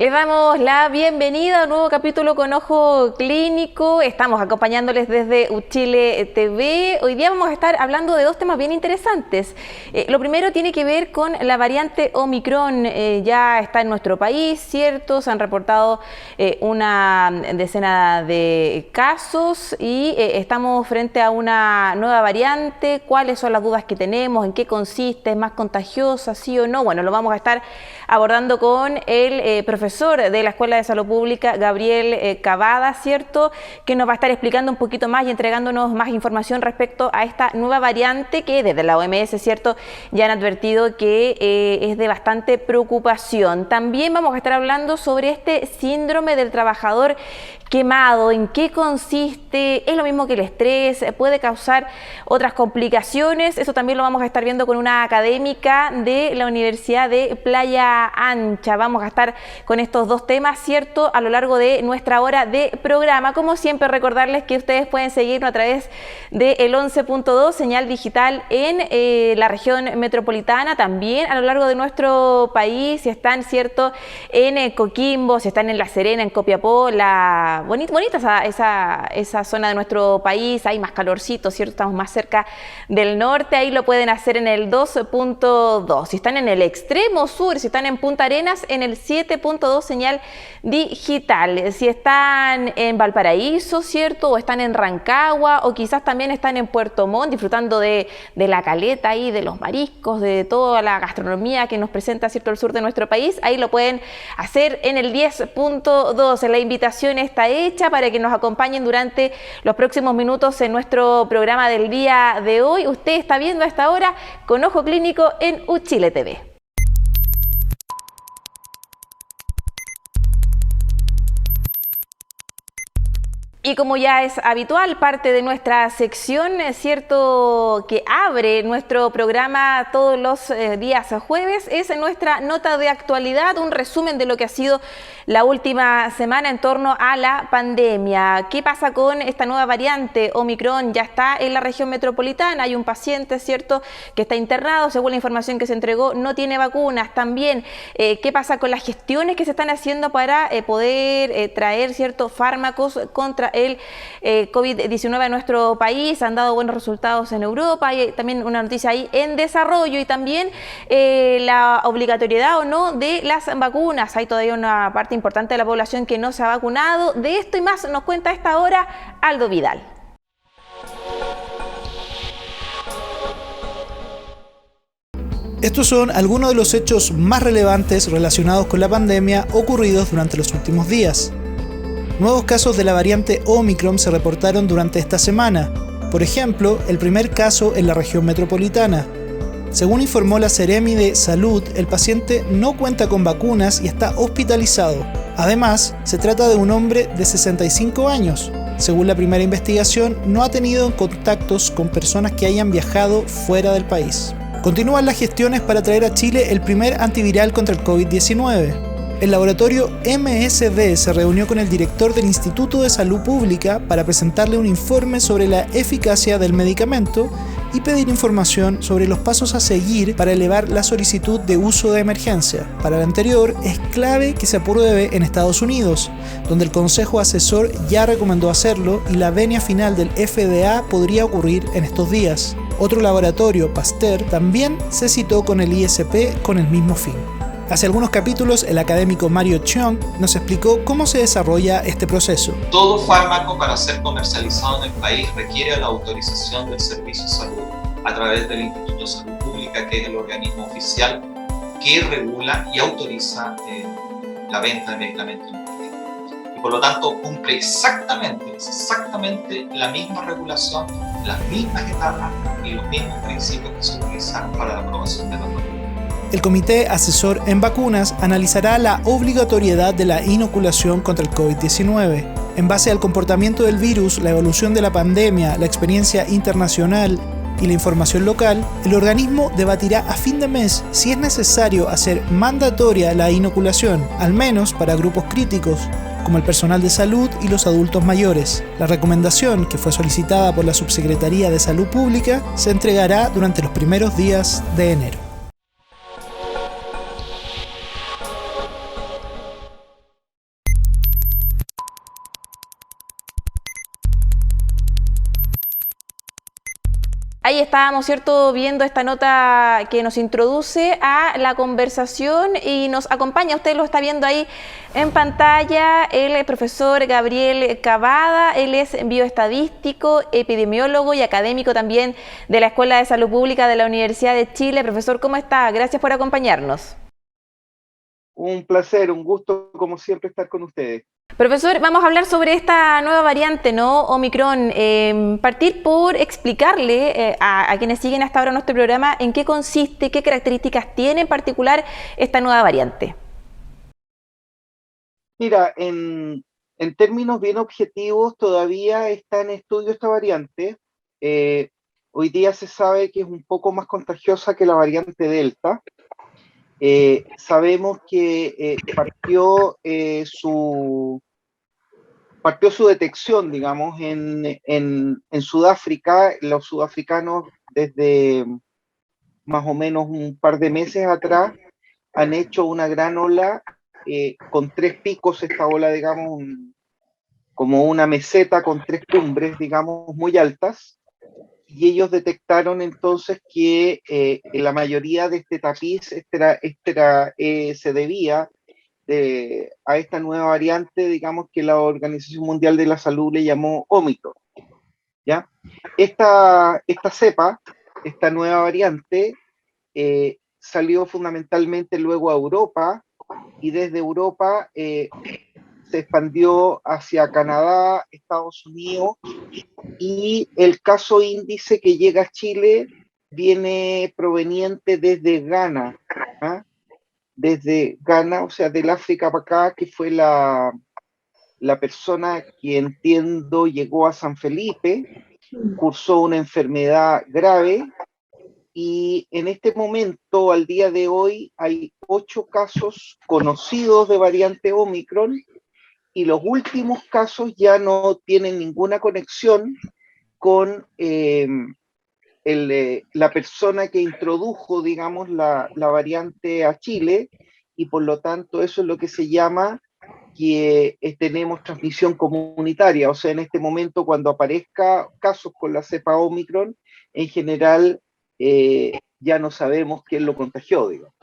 Les damos la bienvenida a un nuevo capítulo con Ojo Clínico. Estamos acompañándoles desde Uchile TV. Hoy día vamos a estar hablando de dos temas bien interesantes. Lo primero tiene que ver con la variante Omicron. Ya está en nuestro país, ¿cierto? Se han reportado una decena de casos y estamos frente a una nueva variante. ¿Cuáles son las dudas que tenemos? ¿En qué consiste? ¿Es más contagiosa? ¿Sí o no? Bueno, lo vamos a estar abordando con el profesor de la Escuela de Salud Pública, Gabriel Cavada, ¿cierto? Que nos va a estar explicando un poquito más y entregándonos más información respecto a esta nueva variante que desde la OMS, ¿cierto? Ya han advertido que es de bastante preocupación. También vamos a estar hablando sobre este síndrome del trabajador quemado, en qué consiste, es lo mismo que el estrés, puede causar otras complicaciones. Eso también lo vamos a estar viendo con una académica de la Universidad de Playa Ancha. Vamos a estar con estos dos temas, ¿cierto?, a lo largo de nuestra hora de programa. Como siempre, recordarles que ustedes pueden seguirnos a través del 11.2, señal digital en la región metropolitana, también a lo largo de nuestro país. Si están, ¿cierto?, en Coquimbo, si están en La Serena, en Copiapó, bonita esa zona de nuestro país, hay más calorcito, ¿cierto? Estamos más cerca del norte, ahí lo pueden hacer en el 2.2. Si están en el extremo sur, si están en Punta Arenas, en el 7.2 señal digital. Si están en Valparaíso, ¿cierto? O están en Rancagua, o quizás también están en Puerto Montt, disfrutando de la caleta y de los mariscos, de toda la gastronomía que nos presenta, ¿cierto?, el sur de nuestro país. Ahí lo pueden hacer en el 10.2. La invitación está hecha para que nos acompañen durante los próximos minutos en nuestro programa del día de hoy. Usted está viendo a esta hora con Ojo Clínico en Uchile TV. Y como ya es habitual, parte de nuestra sección, es cierto, que abre nuestro programa todos los días jueves, es nuestra nota de actualidad, un resumen de lo que ha sido la última semana en torno a la pandemia. ¿Qué pasa con esta nueva variante Omicron? Ya está en la región metropolitana, hay un paciente, ¿cierto?, que está internado, según la información que se entregó, no tiene vacunas. También, ¿qué pasa con las gestiones que se están haciendo para poder traer, ¿cierto?, fármacos contra el COVID-19 a nuestro país? Han dado buenos resultados en Europa. Hay también una noticia ahí en desarrollo, y también la obligatoriedad o no de las vacunas. Hay todavía una parte importante de la población que no se ha vacunado. De esto y más nos cuenta a esta hora Aldo Vidal. Estos son algunos de los hechos más relevantes relacionados con la pandemia ocurridos durante los últimos días. Nuevos casos de la variante Omicron se reportaron durante esta semana. Por ejemplo, el primer caso en la región metropolitana. Según informó la Seremi de Salud, el paciente no cuenta con vacunas y está hospitalizado. Además, se trata de un hombre de 65 años. Según la primera investigación, no ha tenido contactos con personas que hayan viajado fuera del país. Continúan las gestiones para traer a Chile el primer antiviral contra el COVID-19. El laboratorio MSD se reunió con el director del Instituto de Salud Pública para presentarle un informe sobre la eficacia del medicamento y pedir información sobre los pasos a seguir para elevar la solicitud de uso de emergencia. Para lo anterior, es clave que se apruebe en Estados Unidos, donde el Consejo Asesor ya recomendó hacerlo y la venia final del FDA podría ocurrir en estos días. Otro laboratorio, Pasteur, también se citó con el ISP con el mismo fin. Hace algunos capítulos, el académico Mario Cheong nos explicó cómo se desarrolla este proceso. Todo fármaco para ser comercializado en el país requiere la autorización del Servicio de Salud a través del Instituto de Salud Pública, que es el organismo oficial que regula y autoriza la venta de medicamentos en el país. Y por lo tanto cumple exactamente la misma regulación, las mismas etapas y los mismos principios que se utilizan para la aprobación de la norma. El Comité Asesor en Vacunas analizará la obligatoriedad de la inoculación contra el COVID-19. En base al comportamiento del virus, la evolución de la pandemia, la experiencia internacional y la información local, el organismo debatirá a fin de mes si es necesario hacer mandatoria la inoculación, al menos para grupos críticos, como el personal de salud y los adultos mayores. La recomendación, que fue solicitada por la Subsecretaría de Salud Pública, se entregará durante los primeros días de enero. ahí estábamos, ¿cierto?, viendo esta nota que nos introduce a la conversación y nos acompaña, usted lo está viendo ahí en pantalla, el profesor Gabriel Cavada. Él es bioestadístico, epidemiólogo y académico también de la Escuela de Salud Pública de la Universidad de Chile. Profesor, ¿cómo está? Gracias por acompañarnos. Un placer, un gusto como siempre estar con ustedes. Profesor, vamos a hablar sobre esta nueva variante, ¿no? Omicron. Partir por explicarle a quienes siguen hasta ahora nuestro programa en qué consiste, qué características tiene en particular esta nueva variante. Mira, en términos bien objetivos, todavía está en estudio esta variante. Hoy día se sabe que es un poco más contagiosa que la variante Delta. Sabemos que partió su detección, digamos, en Sudáfrica. Los sudafricanos desde más o menos un par de meses atrás han hecho una gran ola con 3 picos, esta ola, digamos, como una meseta con 3 cumbres, digamos, muy altas, y ellos detectaron entonces que la mayoría de este tapiz se debía a esta nueva variante, digamos, que la Organización Mundial de la Salud le llamó Omicron, ¿ya? Esta cepa, esta nueva variante, salió fundamentalmente luego a Europa, y desde Europa se expandió hacia Canadá, Estados Unidos, y el caso índice que llega a Chile viene proveniente desde Ghana, ¿ah? Desde Ghana, o sea, del África para acá, que fue la persona que entiendo llegó a San Felipe, cursó una enfermedad grave, y en este momento, al día de hoy, hay 8 casos conocidos de variante Omicron, y los últimos casos ya no tienen ninguna conexión con la persona que introdujo, digamos, la variante a Chile, y por lo tanto eso es lo que se llama que tenemos transmisión comunitaria. O sea, en este momento, cuando aparezca casos con la cepa Omicron, en general ya no sabemos quién lo contagió, digamos.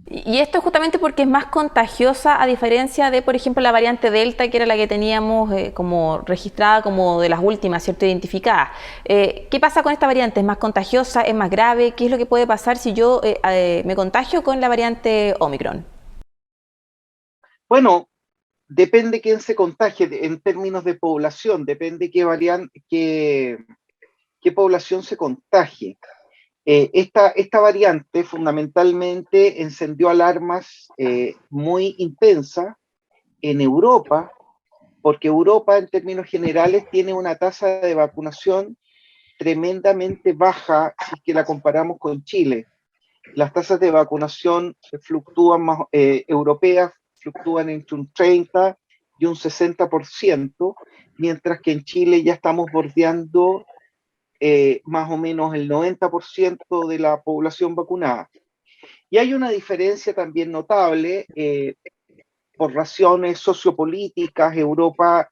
Y esto es justamente porque es más contagiosa, a diferencia de, por ejemplo, la variante Delta, que era la que teníamos como registrada como de las últimas, ¿cierto?, identificadas. ¿Qué pasa con esta variante? ¿Es más contagiosa? ¿Es más grave? ¿Qué es lo que puede pasar si yo me contagio con la variante Omicron? Bueno, depende quién se contagie en términos de población, depende qué población se contagie. Esta variante fundamentalmente encendió alarmas muy intensas en Europa, porque Europa en términos generales tiene una tasa de vacunación tremendamente baja si es que la comparamos con Chile. Las tasas de vacunación europeas fluctúan entre un 30 y un 60%, mientras que en Chile ya estamos bordeando más o menos el 90% de la población vacunada. Y hay una diferencia también notable por razones sociopolíticas. Europa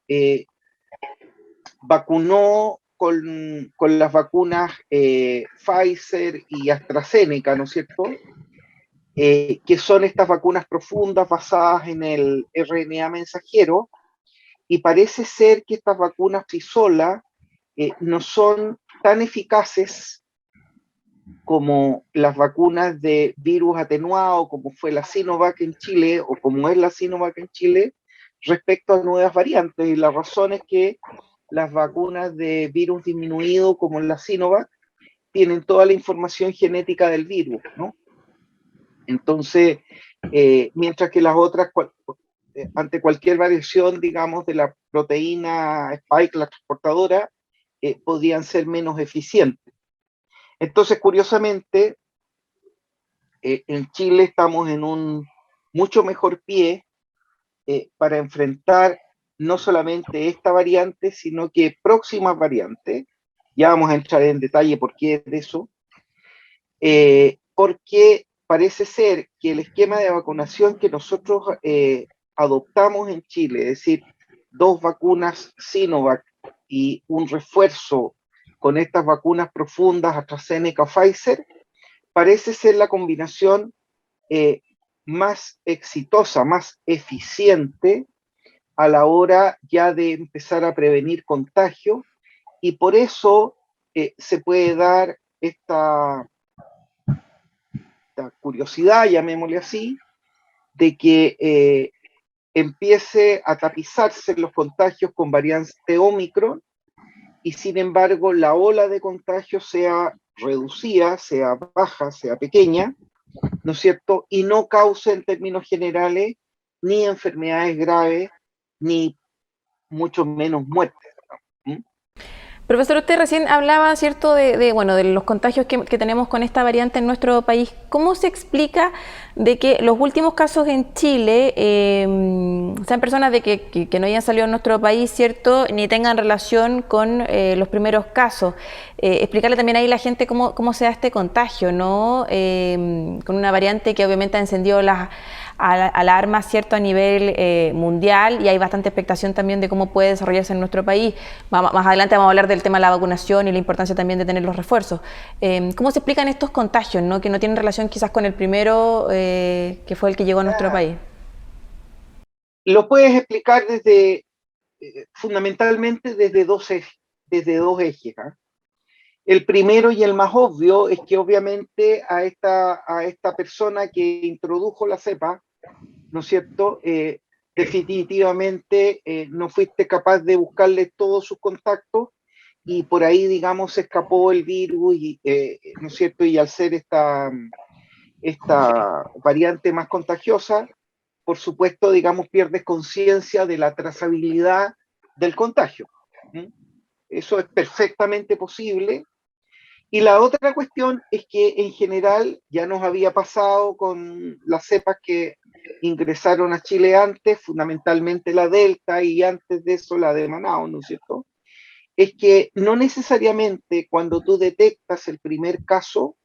vacunó con las vacunas Pfizer y AstraZeneca, ¿no es cierto? Que son estas vacunas profundas basadas en el RNA mensajero, y parece ser que estas vacunas Pisola no son tan eficaces como las vacunas de virus atenuado, como fue la Sinovac en Chile, o como es la Sinovac en Chile, respecto a nuevas variantes. Y la razón es que las vacunas de virus disminuido, como la Sinovac, tienen toda la información genética del virus, ¿no? Entonces, mientras que las otras, ante cualquier variación, digamos, de la proteína Spike, la transportadora, podían ser menos eficientes. Entonces, curiosamente, en Chile estamos en un mucho mejor pie para enfrentar no solamente esta variante, sino que próximas variantes. Ya vamos a entrar en detalle por qué es de eso. Porque parece ser que el esquema de vacunación que nosotros adoptamos en Chile, es decir, 2 vacunas Sinovac y un refuerzo con estas vacunas profundas, AstraZeneca o Pfizer, parece ser la combinación más exitosa, más eficiente a la hora ya de empezar a prevenir contagio, y por eso se puede dar esta curiosidad, llamémosle así, de que empiece a tapizarse los contagios con variante Omicron, y sin embargo la ola de contagio sea reducida, sea baja, sea pequeña, ¿no es cierto? Y no cause en términos generales ni enfermedades graves, ni mucho menos muertes. ¿Mm? Profesor, usted recién hablaba, ¿cierto?, bueno, de los contagios que tenemos con esta variante en nuestro país. ¿Cómo se explica de que los últimos casos en Chile sean personas de que no hayan salido en nuestro país, ¿cierto?, ni tengan relación con los primeros casos? Explicarle también ahí a la gente cómo se da este contagio, ¿no? Con una variante que obviamente ha encendido las alarmas, ¿cierto?, a nivel mundial, y hay bastante expectación también de cómo puede desarrollarse en nuestro país. Más adelante vamos a hablar del tema de la vacunación y la importancia también de tener los refuerzos. ¿Cómo se explican estos contagios, ¿no?, que no tienen relación quizás con el primero, que fue el que llegó a nuestro país? Lo puedes explicar fundamentalmente desde dos ejes. ¿Eh? El primero y el más obvio es que obviamente a esta persona que introdujo la cepa, ¿no es cierto?, definitivamente no fuiste capaz de buscarle todos sus contactos, y por ahí, digamos, se escapó el virus, ¿no es cierto?, y al ser esta variante más contagiosa, por supuesto, digamos, pierdes conciencia de la trazabilidad del contagio. ¿Mm? Eso es perfectamente posible. Y la otra cuestión es que en general ya nos había pasado con las cepas que ingresaron a Chile antes, fundamentalmente la Delta y antes de eso la de Manaus, ¿no es cierto? Es que no necesariamente cuando tú detectas el primer caso,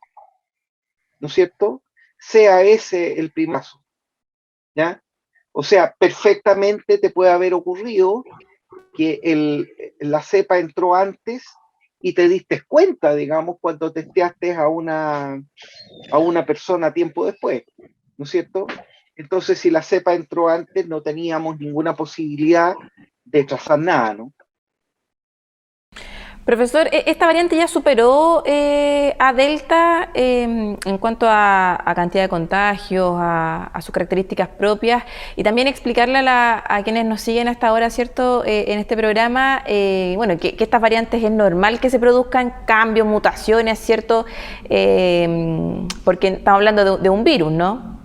¿no es cierto?, sea ese el primer caso, ¿ya? O sea, perfectamente te puede haber ocurrido que la cepa entró antes y te diste cuenta, digamos, cuando testeaste a una persona tiempo después, ¿no es cierto? Entonces, si la cepa entró antes, no teníamos ninguna posibilidad de trazar nada, ¿no? Profesor, ¿esta variante ya superó a Delta en cuanto a cantidad de contagios, a sus características propias? Y también explicarle a quienes nos siguen hasta ahora, ¿cierto?, en este programa, bueno, que estas variantes es normal que se produzcan cambios, mutaciones, ¿cierto? Porque estamos hablando de un virus, ¿no?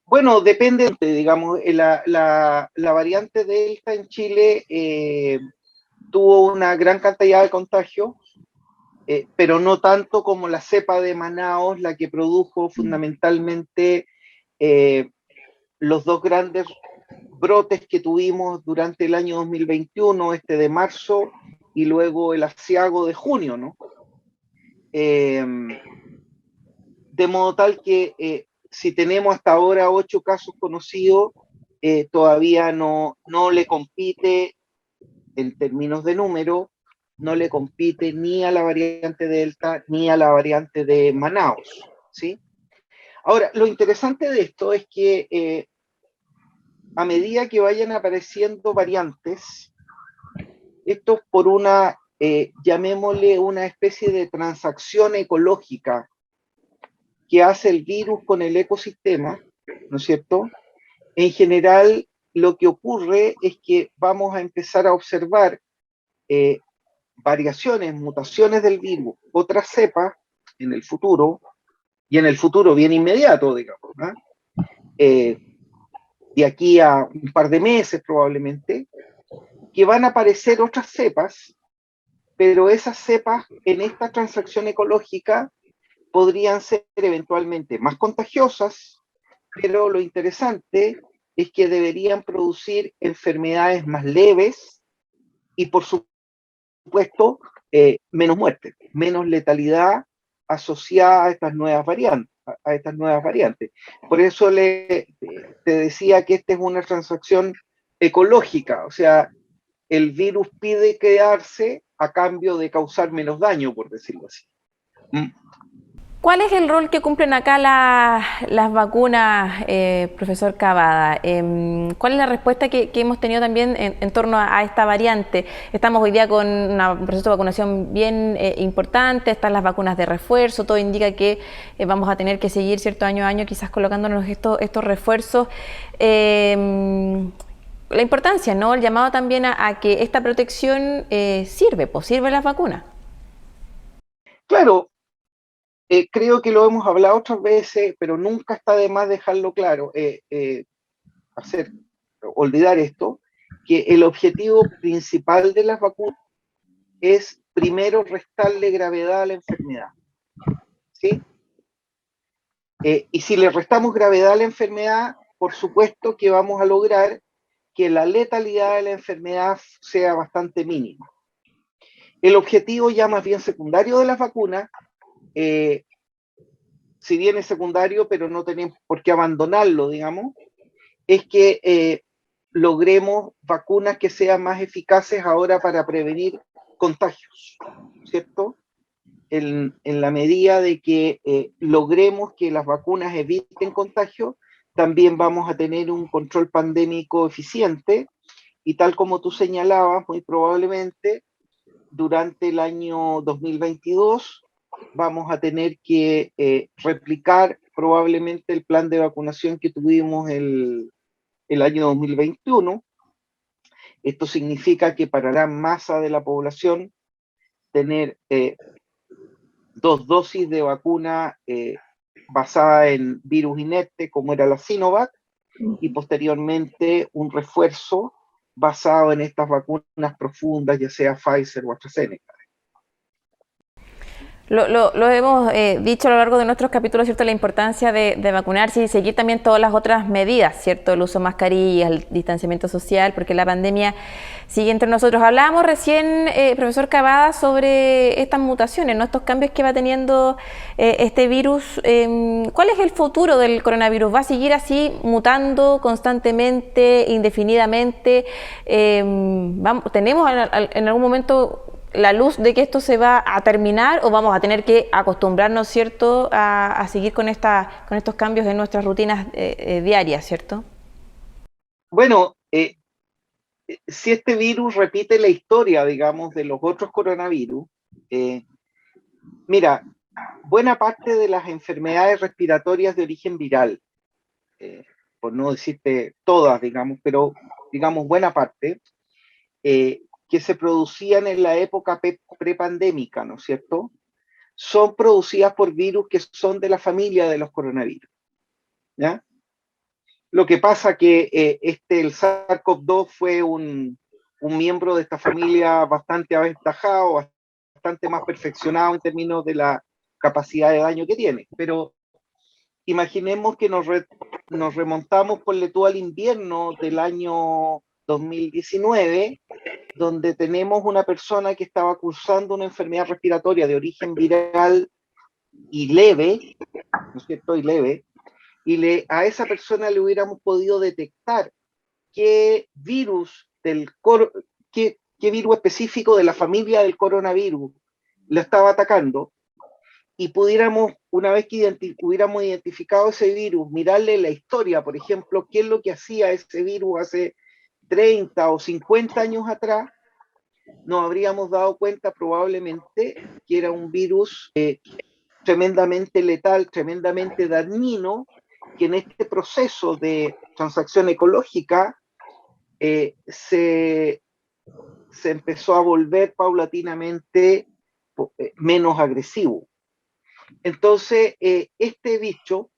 Bueno, depende, digamos, la variante Delta en Chile tuvo una gran cantidad de contagios, pero no tanto como la cepa de Manaus, la que produjo fundamentalmente los dos grandes brotes que tuvimos durante el año 2021, este de marzo y luego el asiago de junio, ¿no? De modo tal que si tenemos hasta ahora 8 casos conocidos, todavía no le compite en términos de número, no le compite ni a la variante Delta ni a la variante de Manaus, ¿sí? Ahora, lo interesante de esto es que a medida que vayan apareciendo variantes, esto es por una, llamémosle una especie de transacción ecológica que hace el virus con el ecosistema, ¿no es cierto? En general, lo que ocurre es que vamos a empezar a observar variaciones, mutaciones del virus, otras cepas en el futuro, y en el futuro bien inmediato, digamos, ¿no? De aquí a un par de meses probablemente, que van a aparecer otras cepas, pero esas cepas en esta transacción ecológica podrían ser eventualmente más contagiosas, pero lo interesante es que deberían producir enfermedades más leves y, por supuesto, menos muerte, menos letalidad asociada a estas nuevas variantes. Por eso te decía que esta es una transacción ecológica, o sea, el virus pide quedarse a cambio de causar menos daño, por decirlo así. ¿Cuál es el rol que cumplen acá las vacunas, profesor Cavada? ¿Cuál es la respuesta que hemos tenido también en torno a esta variante? Estamos hoy día con un proceso de vacunación bien importante, están las vacunas de refuerzo, todo indica que vamos a tener que seguir cierto año a año quizás colocándonos estos refuerzos. La importancia, ¿no? El llamado también a que esta protección sirve las vacunas. Claro. Creo que lo hemos hablado otras veces, pero nunca está de más dejarlo claro, olvidar esto, que el objetivo principal de las vacunas es primero restarle gravedad a la enfermedad, ¿sí? Y si le restamos gravedad a la enfermedad, por supuesto que vamos a lograr que la letalidad de la enfermedad sea bastante mínima. El objetivo ya más bien secundario de las vacunas, si bien es secundario, pero no tenemos por qué abandonarlo, digamos, es que logremos vacunas que sean más eficaces ahora para prevenir contagios, ¿cierto? En la medida de que logremos que las vacunas eviten contagios, también vamos a tener un control pandémico eficiente, y tal como tú señalabas, muy probablemente durante el año 2022 vamos a tener que replicar probablemente el plan de vacunación que tuvimos el año 2021. Esto significa que para la masa de la población tener 2 dosis de vacuna basada en virus inerte, como era la Sinovac, y posteriormente un refuerzo basado en estas vacunas profundas, ya sea Pfizer o AstraZeneca. Lo hemos dicho a lo largo de nuestros capítulos, ¿cierto? La importancia de vacunarse y seguir también todas las otras medidas, ¿cierto? El uso de mascarillas, el distanciamiento social, porque la pandemia sigue entre nosotros. Hablábamos recién, profesor Cavada, sobre estas mutaciones, ¿no? Estos cambios que va teniendo este virus. ¿Cuál es el futuro del coronavirus? ¿Va a seguir así mutando constantemente, indefinidamente? ¿Tenemos en algún momento la luz de que esto se va a terminar, o vamos a tener que acostumbrarnos, ¿cierto?, a seguir con estos cambios en nuestras rutinas diarias, ¿cierto? Bueno, si este virus repite la historia, digamos, de los otros coronavirus, mira, buena parte de las enfermedades respiratorias de origen viral, por no decirte todas, digamos, pero digamos buena parte, que se producían en la época prepandémica, ¿no es cierto?, son producidas por virus que son de la familia de los coronavirus, ¿ya? Lo que pasa que el SARS-CoV-2 fue un miembro de esta familia bastante aventajado, bastante más perfeccionado en términos de la capacidad de daño que tiene. Pero imaginemos que nos remontamos, ponle tú, al invierno del año 2019, donde tenemos una persona que estaba cursando una enfermedad respiratoria de origen viral y leve, ¿no es cierto?, y leve, y a esa persona le hubiéramos podido detectar qué virus qué virus específico de la familia del coronavirus lo estaba atacando, y pudiéramos, una vez que hubiéramos identificado ese virus, mirarle la historia, por ejemplo, qué es lo que hacía ese virus hace 30 o 50 años atrás, nos habríamos dado cuenta probablemente que era un virus tremendamente letal, tremendamente dañino, que en este proceso de transacción ecológica se empezó a volver paulatinamente menos agresivo. Entonces, este bicho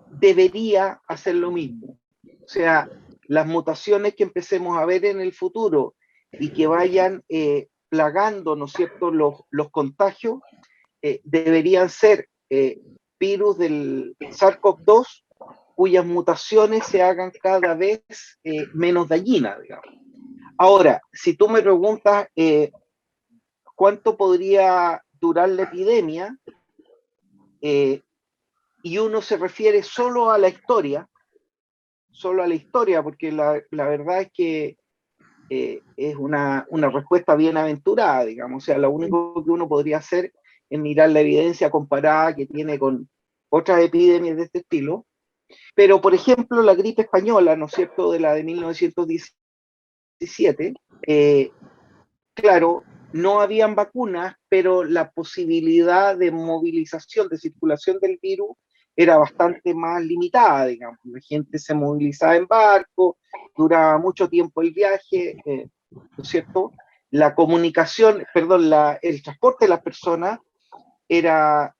debería hacer lo mismo. O sea, las mutaciones que empecemos a ver en el futuro y que vayan plagando, ¿no es cierto?, los contagios, deberían ser virus del SARS-CoV-2 cuyas mutaciones se hagan cada vez menos dañinas, digamos. Ahora, si tú me preguntas cuánto podría durar la epidemia, y uno se refiere solo a la historia, solo a la historia, porque la verdad es que es una respuesta bienaventurada, digamos. O sea, lo único que uno podría hacer es mirar la evidencia comparada que tiene con otras epidemias de este estilo. Pero, por ejemplo, la gripe española, ¿no es cierto?, de la de 1917, claro, no habían vacunas, pero la posibilidad de movilización, de circulación del virus era bastante más limitada, digamos. La gente se movilizaba en barco, duraba mucho tiempo el viaje, ¿no es cierto? La comunicación, perdón, el transporte de las personas era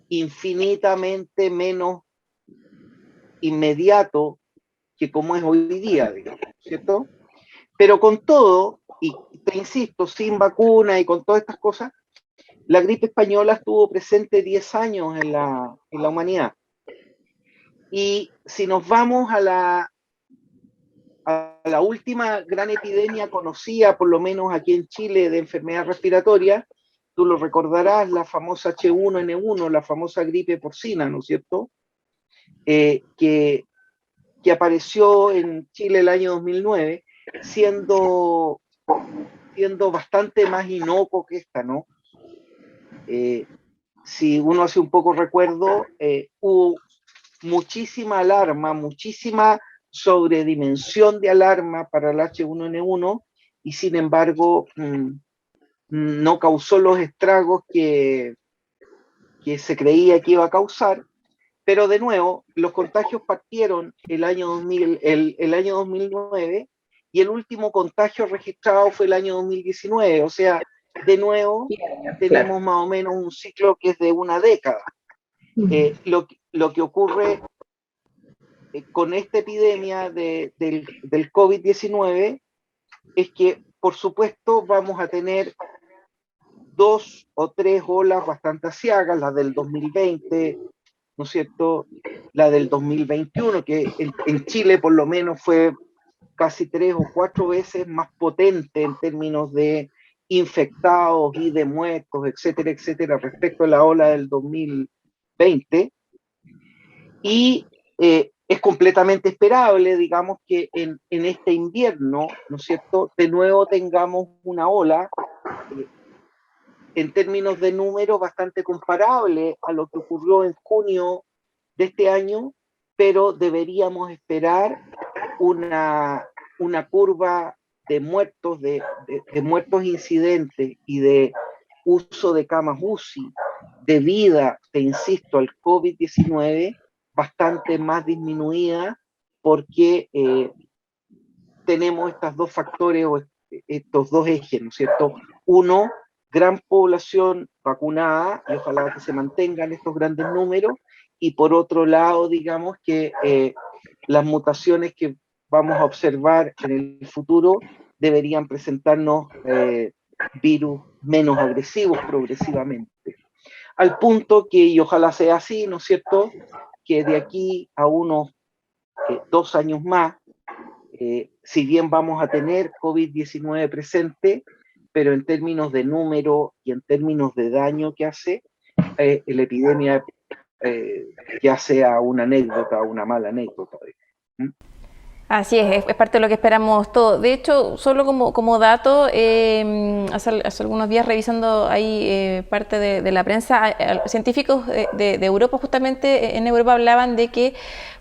infinitamente menos inmediato que como es hoy día, digamos, ¿cierto? Pero con todo, y te insisto, sin vacuna y con todas estas cosas, la gripe española estuvo presente 10 años en la humanidad. Y si nos vamos a la última gran epidemia conocida, por lo menos aquí en Chile, de enfermedad respiratoria, tú lo recordarás, la famosa H1N1, la famosa gripe porcina, ¿no es cierto? Que apareció en Chile el año 2009, siendo bastante más inocuo que esta, ¿no? Si uno hace un poco recuerdo, hubo muchísima alarma, muchísima sobredimensión de alarma para el H1N1 y sin embargo no causó los estragos que se creía que iba a causar. Pero de nuevo, los contagios partieron el año 2009 y el último contagio registrado fue el año 2019. O sea, de nuevo, tenemos más o menos un ciclo que es de una década. Lo que ocurre con esta epidemia del COVID-19 es que, por supuesto, vamos a tener 2 o 3 olas bastante asiagas, la del 2020, ¿no es cierto?, la del 2021, que en Chile por lo menos fue casi 3 o 4 veces más potente en términos de infectados y de muertos, etcétera, etcétera, respecto a la ola del 2020. Y es completamente esperable, digamos, que en este invierno, ¿no es cierto?, de nuevo tengamos una ola en términos de número bastante comparable a lo que ocurrió en junio de este año, pero deberíamos esperar una curva de muertos, de muertos incidentes y de uso de camas UCI debida, te insisto, al COVID-19 bastante más disminuida porque tenemos estos dos factores o estos dos ejes, ¿no es cierto? Uno, gran población vacunada y ojalá que se mantengan estos grandes números, y por otro lado, digamos que las mutaciones que vamos a observar en el futuro deberían presentarnos virus menos agresivos progresivamente. Al punto que, y ojalá sea así, ¿no es cierto?, que de aquí a unos 2 años más, si bien vamos a tener COVID-19 presente, pero en términos de número y en términos de daño que hace, la epidemia ya sea una anécdota o una mala anécdota. Así es parte de lo que esperamos todos. De hecho, solo como dato, hace algunos días revisando ahí parte de la prensa, científicos de Europa, justamente en Europa hablaban de que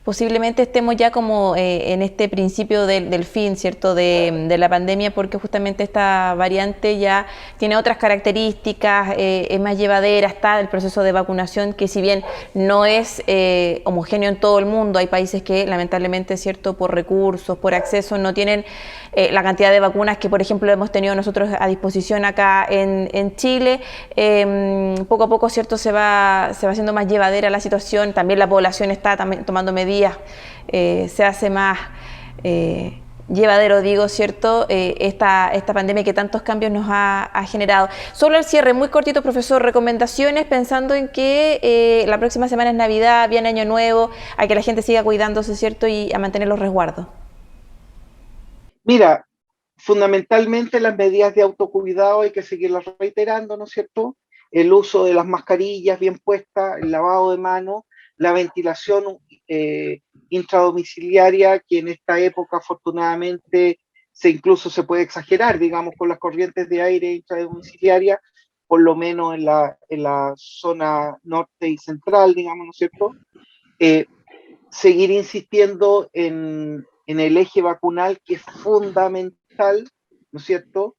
posiblemente estemos ya como en este principio del fin, ¿cierto?, de la pandemia, porque justamente esta variante ya tiene otras características, es más llevadera, está el proceso de vacunación, que si bien no es homogéneo en todo el mundo, hay países que lamentablemente, ¿cierto?, por recursos, por acceso, no tienen la cantidad de vacunas que, por ejemplo, hemos tenido nosotros a disposición acá en Chile. Poco a poco, ¿cierto?, se va haciendo más llevadera la situación, también la población está también tomando medidas, se hace más llevadero, digo, ¿cierto?, esta pandemia que tantos cambios nos ha generado. Solo el cierre, muy cortito, profesor, recomendaciones pensando en que la próxima semana es Navidad, viene Año Nuevo, a que la gente siga cuidándose, ¿cierto?, y a mantener los resguardos. Mira, fundamentalmente las medidas de autocuidado hay que seguirlas reiterando, ¿no es cierto? El uso de las mascarillas bien puestas, el lavado de manos, la ventilación intradomiciliaria, que en esta época afortunadamente incluso se puede exagerar, digamos, con las corrientes de aire intradomiciliaria, por lo menos en la zona norte y central, digamos, ¿no es cierto? Seguir insistiendo en el eje vacunal, que es fundamental, ¿no es cierto?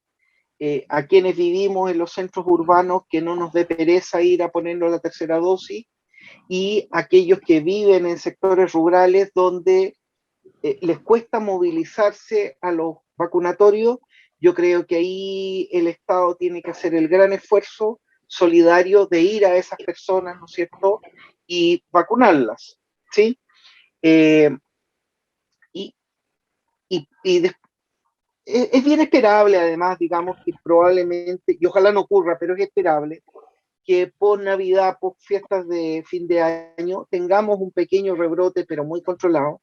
A quienes vivimos en los centros urbanos, que no nos dé pereza ir a ponernos la tercera dosis, y aquellos que viven en sectores rurales donde les cuesta movilizarse a los vacunatorios. Yo creo que ahí el Estado tiene que hacer el gran esfuerzo solidario de ir a esas personas, ¿no es cierto?, y vacunarlas, ¿sí? Es bien esperable, además, digamos, que probablemente, y ojalá no ocurra, pero es esperable, que por Navidad, por fiestas de fin de año, tengamos un pequeño rebrote, pero muy controlado.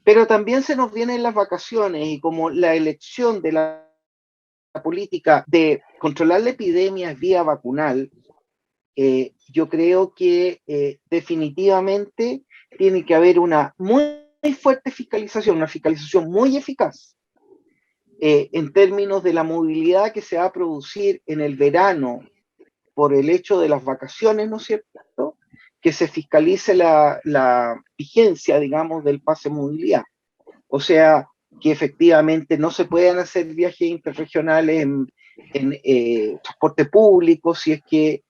Pero también se nos vienen las vacaciones, y como la elección de la política de controlar la epidemia vía vacunal, yo creo que definitivamente tiene que haber una muy fuerte fiscalización, una fiscalización muy eficaz en términos de la movilidad que se va a producir en el verano por el hecho de las vacaciones, ¿no es cierto?, que se fiscalice la vigencia, digamos, del pase de movilidad. O sea, que efectivamente no se puedan hacer viajes interregionales en transporte público si es que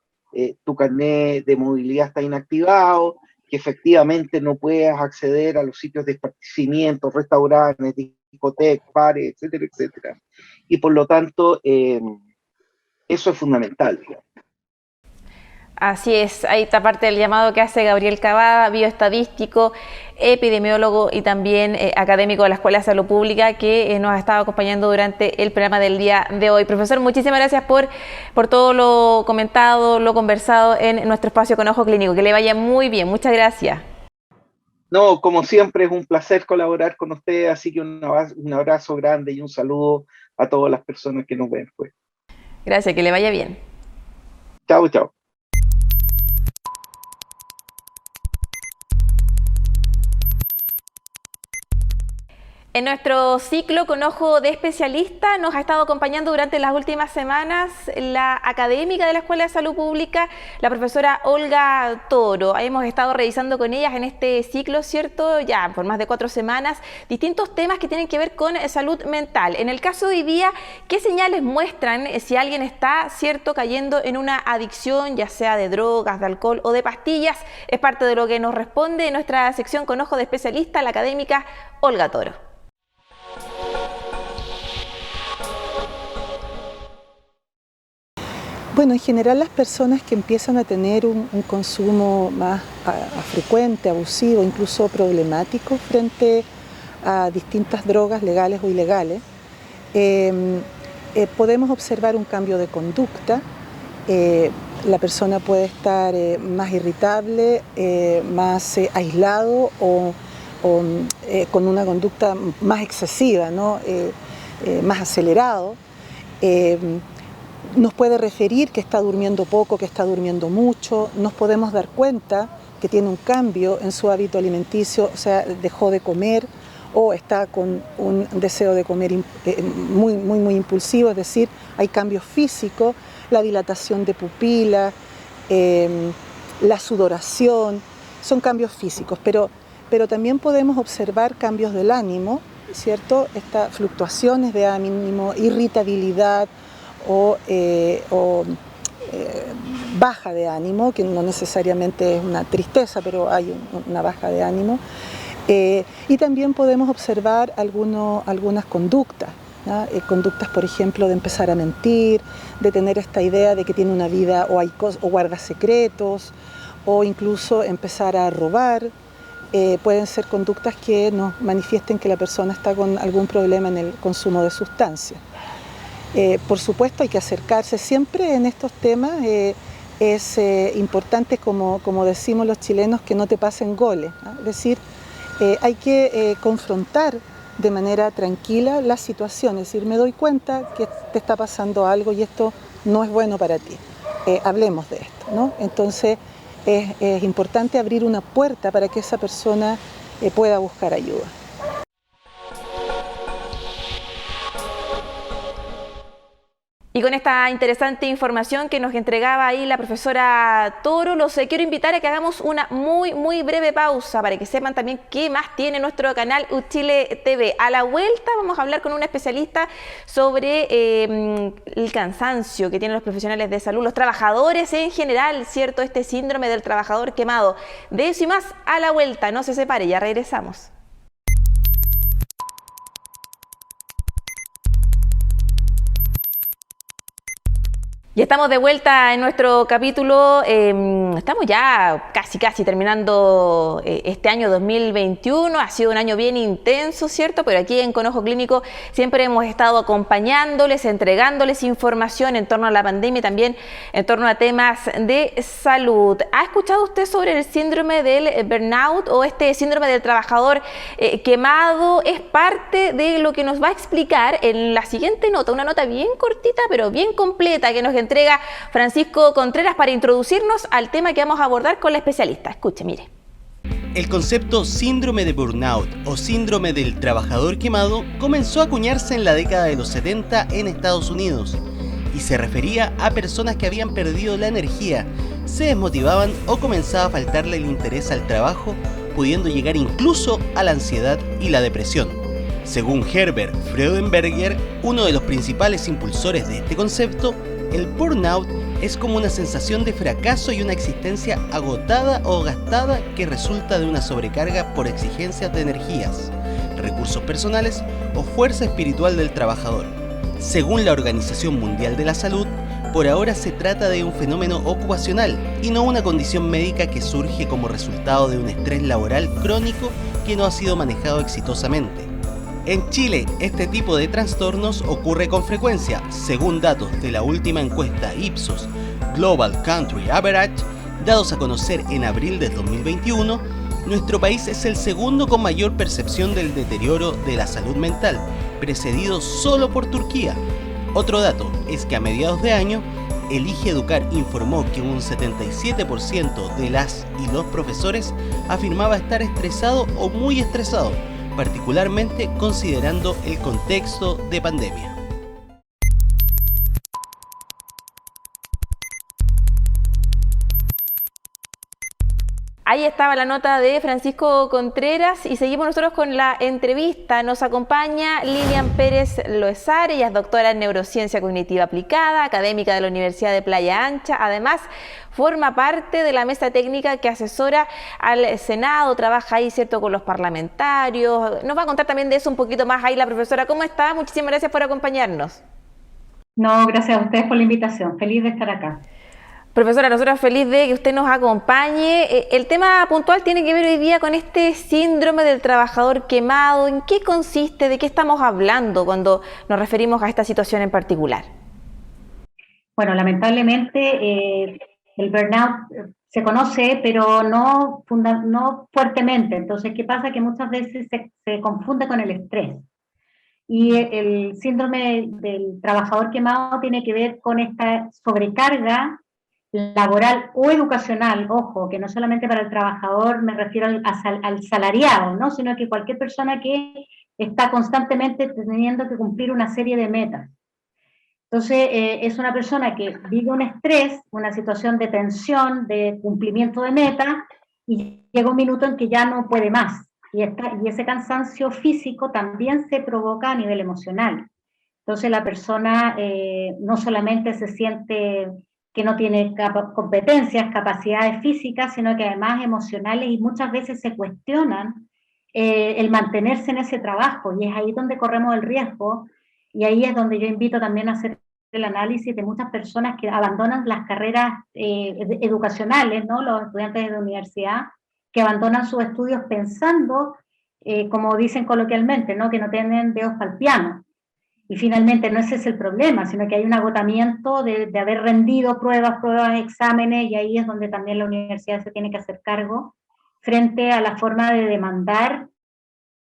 tu carnet de movilidad está inactivado, que efectivamente no puedas acceder a los sitios de esparcimiento, restaurantes, discotecas, bares, etcétera, etcétera. Y por lo tanto, eso es fundamental, digamos. Así es, ahí está parte del llamado que hace Gabriel Cavada, bioestadístico, epidemiólogo y también académico de la Escuela de Salud Pública, que nos ha estado acompañando durante el programa del día de hoy. Profesor, muchísimas gracias por todo lo comentado, lo conversado en nuestro espacio con Ojo Clínico. Que le vaya muy bien, muchas gracias. No, como siempre es un placer colaborar con usted, así que un abrazo grande y un saludo a todas las personas que nos ven. Pues. Gracias, que le vaya bien. Chao, chao. En nuestro ciclo con Ojo de Especialista nos ha estado acompañando durante las últimas semanas la académica de la Escuela de Salud Pública, la profesora Olga Toro. Hemos estado revisando con ellas en este ciclo, ¿cierto? Ya por más de 4 semanas, distintos temas que tienen que ver con salud mental. En el caso de hoy día, ¿qué señales muestran si alguien está, ¿cierto?, cayendo en una adicción, ya sea de drogas, de alcohol o de pastillas? Es parte de lo que nos responde en nuestra sección con Ojo de Especialista, la académica Olga Toro. Bueno, en general las personas que empiezan a tener un consumo más frecuente, abusivo, incluso problemático frente a distintas drogas legales o ilegales, podemos observar un cambio de conducta. La persona puede estar más irritable, más aislado o con una conducta más excesiva, ¿no? Más acelerado. Nos puede referir que está durmiendo poco, que está durmiendo mucho. Nos podemos dar cuenta que tiene un cambio en su hábito alimenticio, o sea, dejó de comer o está con un deseo de comer muy impulsivo, es decir, hay cambios físicos, la dilatación de pupilas, la sudoración, son cambios físicos, pero también podemos observar cambios del ánimo, ¿cierto? Estas fluctuaciones de ánimo, irritabilidad, o baja de ánimo, que no necesariamente es una tristeza, pero hay una baja de ánimo. Y también podemos observar algunas conductas, ¿no? Conductas, por ejemplo, de empezar a mentir, de tener esta idea de que tiene una vida o guarda secretos, o incluso empezar a robar. Pueden ser conductas que nos manifiesten que la persona está con algún problema en el consumo de sustancias. Por supuesto hay que acercarse siempre en estos temas, es importante, como decimos los chilenos, que no te pasen goles, ¿no? Es decir, hay que confrontar de manera tranquila las situaciones, es decir, me doy cuenta que te está pasando algo y esto no es bueno para ti, hablemos de esto, ¿no? Entonces es importante abrir una puerta para que esa persona pueda buscar ayuda. Y con esta interesante información que nos entregaba ahí la profesora Toro, los quiero invitar a que hagamos una muy breve pausa para que sepan también qué más tiene nuestro canal Uchile TV. A la vuelta vamos a hablar con una especialista sobre el cansancio que tienen los profesionales de salud, los trabajadores en general, ¿cierto? Este síndrome del trabajador quemado. De eso y más a la vuelta, no se separe, ya regresamos. Y estamos de vuelta en nuestro capítulo, estamos ya casi terminando este año 2021, ha sido un año bien intenso, ¿cierto? Pero aquí en Con Ojo Clínico siempre hemos estado acompañándoles, entregándoles información en torno a la pandemia y también en torno a temas de salud. ¿Ha escuchado usted sobre el síndrome del burnout o este síndrome del trabajador quemado? Es parte de lo que nos va a explicar en la siguiente nota, una nota bien cortita pero bien completa que nos entrega Francisco Contreras para introducirnos al tema que vamos a abordar con la especialista. Escuche, mire. El concepto síndrome de burnout o síndrome del trabajador quemado comenzó a acuñarse en la década de los 70 en Estados Unidos y se refería a personas que habían perdido la energía, se desmotivaban o comenzaba a faltarle el interés al trabajo, pudiendo llegar incluso a la ansiedad y la depresión. Según Herbert Freudenberger, uno de los principales impulsores de este concepto, el burnout es como una sensación de fracaso y una existencia agotada o gastada que resulta de una sobrecarga por exigencias de energías, recursos personales o fuerza espiritual del trabajador. Según la Organización Mundial de la Salud, por ahora se trata de un fenómeno ocupacional y no una condición médica que surge como resultado de un estrés laboral crónico que no ha sido manejado exitosamente. En Chile, este tipo de trastornos ocurre con frecuencia. Según datos de la última encuesta Ipsos Global Country Average, dados a conocer en abril del 2021, nuestro país es el segundo con mayor percepción del deterioro de la salud mental, precedido solo por Turquía. Otro dato es que a mediados de año, Elige Educar informó que un 77% de las y los profesores afirmaba estar estresado o muy estresado, particularmente considerando el contexto de pandemia. Ahí estaba la nota de Francisco Contreras y seguimos nosotros con la entrevista. Nos acompaña Lilian Pérez Loesar, ella es doctora en Neurociencia Cognitiva Aplicada, académica de la Universidad de Playa Ancha. Además, forma parte de la mesa técnica que asesora al Senado, trabaja ahí, ¿cierto?, con los parlamentarios. Nos va a contar también de eso un poquito más ahí la profesora. ¿Cómo está? Muchísimas gracias por acompañarnos. No, gracias a ustedes por la invitación. Feliz de estar acá. Profesora, nosotros feliz de que usted nos acompañe. El tema puntual tiene que ver hoy día con este síndrome del trabajador quemado. ¿En qué consiste? ¿De qué estamos hablando cuando nos referimos a esta situación en particular? Bueno, lamentablemente el burnout se conoce, pero no fuertemente. Entonces, ¿qué pasa? Que muchas veces se confunde con el estrés. Y el síndrome del trabajador quemado tiene que ver con esta sobrecarga laboral o educacional, ojo, que no solamente para el trabajador me refiero al salariado, ¿no?, sino que cualquier persona que está constantemente teniendo que cumplir una serie de metas. Entonces, es una persona que vive un estrés, una situación de tensión, de cumplimiento de metas, y llega un minuto en que ya no puede más. Y ese cansancio físico también se provoca a nivel emocional. Entonces, la persona no solamente se siente que no tiene competencias, capacidades físicas, sino que además emocionales, y muchas veces se cuestionan el mantenerse en ese trabajo, y es ahí donde corremos el riesgo, y ahí es donde yo invito también a hacer el análisis de muchas personas que abandonan las carreras educacionales, ¿no?, los estudiantes de la universidad, que abandonan sus estudios pensando, como dicen coloquialmente, ¿no?, que no tienen dedos para el piano. Y finalmente no ese es el problema, sino que hay un agotamiento de haber rendido pruebas, exámenes, y ahí es donde también la universidad se tiene que hacer cargo frente a la forma de demandar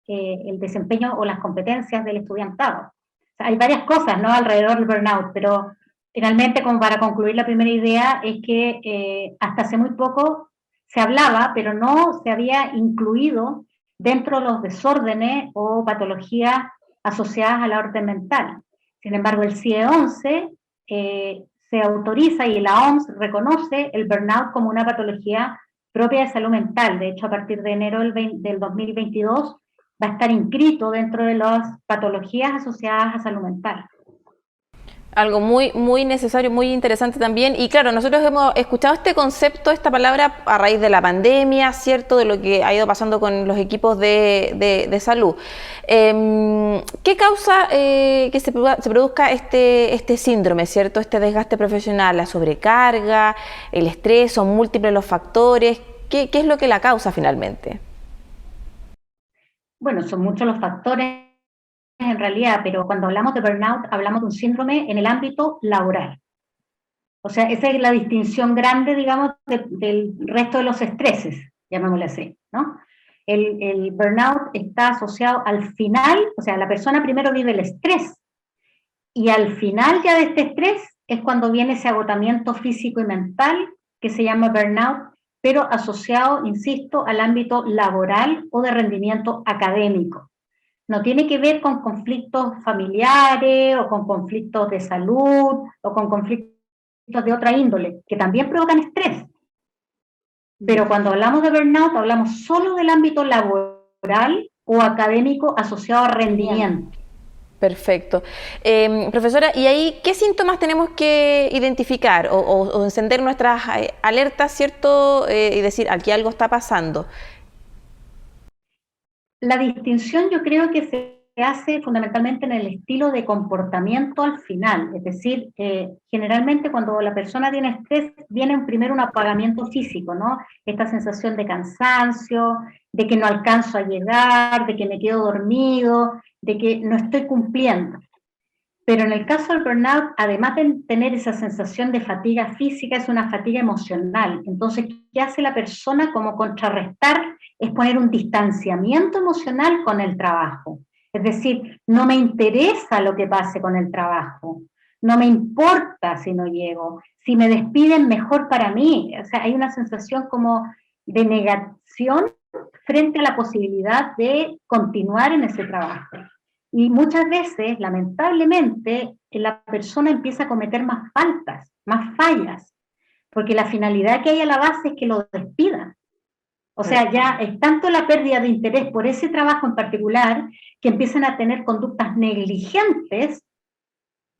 el desempeño o las competencias del estudiantado. O sea, hay varias cosas, ¿no?, alrededor del burnout, pero finalmente, como para concluir la primera idea, es que hasta hace muy poco se hablaba, pero no se había incluido dentro de los desórdenes o patologías asociadas a la orden mental. Sin embargo, el CIE-11 se autoriza y la OMS reconoce el burnout como una patología propia de salud mental. De hecho, a partir de enero del 2022 va a estar inscrito dentro de las patologías asociadas a salud mental. Algo muy, muy necesario, muy interesante también. Y claro, nosotros hemos escuchado este concepto, esta palabra a raíz de la pandemia, ¿cierto? De lo que ha ido pasando con los equipos de salud. ¿Qué causa que se produzca este síndrome, ¿cierto? Este desgaste profesional, la sobrecarga, el estrés, son múltiples los factores. ¿Qué es lo que la causa finalmente? Bueno, son muchos los factores en realidad, pero cuando hablamos de burnout, hablamos de un síndrome en el ámbito laboral. O sea, esa es la distinción grande, digamos, del resto de los estreses, llamémosle así, ¿no? El burnout está asociado al final, o sea, la persona primero vive el estrés, y al final ya de este estrés es cuando viene ese agotamiento físico y mental, que se llama burnout, pero asociado, insisto, al ámbito laboral o de rendimiento académico. No tiene que ver con conflictos familiares o con conflictos de salud o con conflictos de otra índole, que también provocan estrés. Pero cuando hablamos de burnout, hablamos solo del ámbito laboral o académico asociado a rendimiento. Perfecto. Profesora, ¿y ahí qué síntomas tenemos que identificar o encender nuestras alertas, ¿cierto? Y decir, aquí algo está pasando. La distinción yo creo que se hace fundamentalmente en el estilo de comportamiento al final, es decir, generalmente cuando la persona tiene estrés viene primero un apagamiento físico, ¿no? Esta sensación de cansancio, de que no alcanzo a llegar, de que me quedo dormido, de que no estoy cumpliendo. Pero en el caso del burnout, además de tener esa sensación de fatiga física, es una fatiga emocional. Entonces, ¿qué hace la persona como contrarrestar? Es poner un distanciamiento emocional con el trabajo. Es decir, no me interesa lo que pase con el trabajo, no me importa si no llego, si me despiden mejor para mí. O sea, hay una sensación como de negación frente a la posibilidad de continuar en ese trabajo. Y muchas veces, lamentablemente, la persona empieza a cometer más faltas, más fallas, porque la finalidad que hay a la base es que lo despidan. O sea, ya es tanto la pérdida de interés por ese trabajo en particular que empiezan a tener conductas negligentes,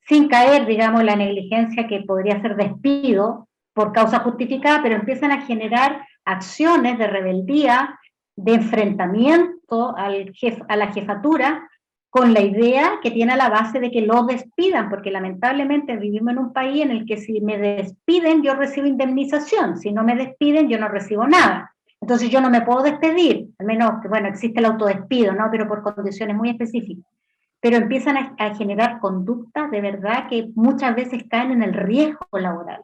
sin caer, digamos, en la negligencia que podría ser despido por causa justificada, pero empiezan a generar acciones de rebeldía, de enfrentamiento a la jefatura, con la idea que tiene a la base de que lo despidan, porque lamentablemente vivimos en un país en el que si me despiden yo recibo indemnización, si no me despiden yo no recibo nada. Entonces yo no me puedo despedir, al menos que, bueno, existe el autodespido, ¿no? Pero por condiciones muy específicas. Pero empiezan a generar conductas de verdad que muchas veces caen en el riesgo laboral.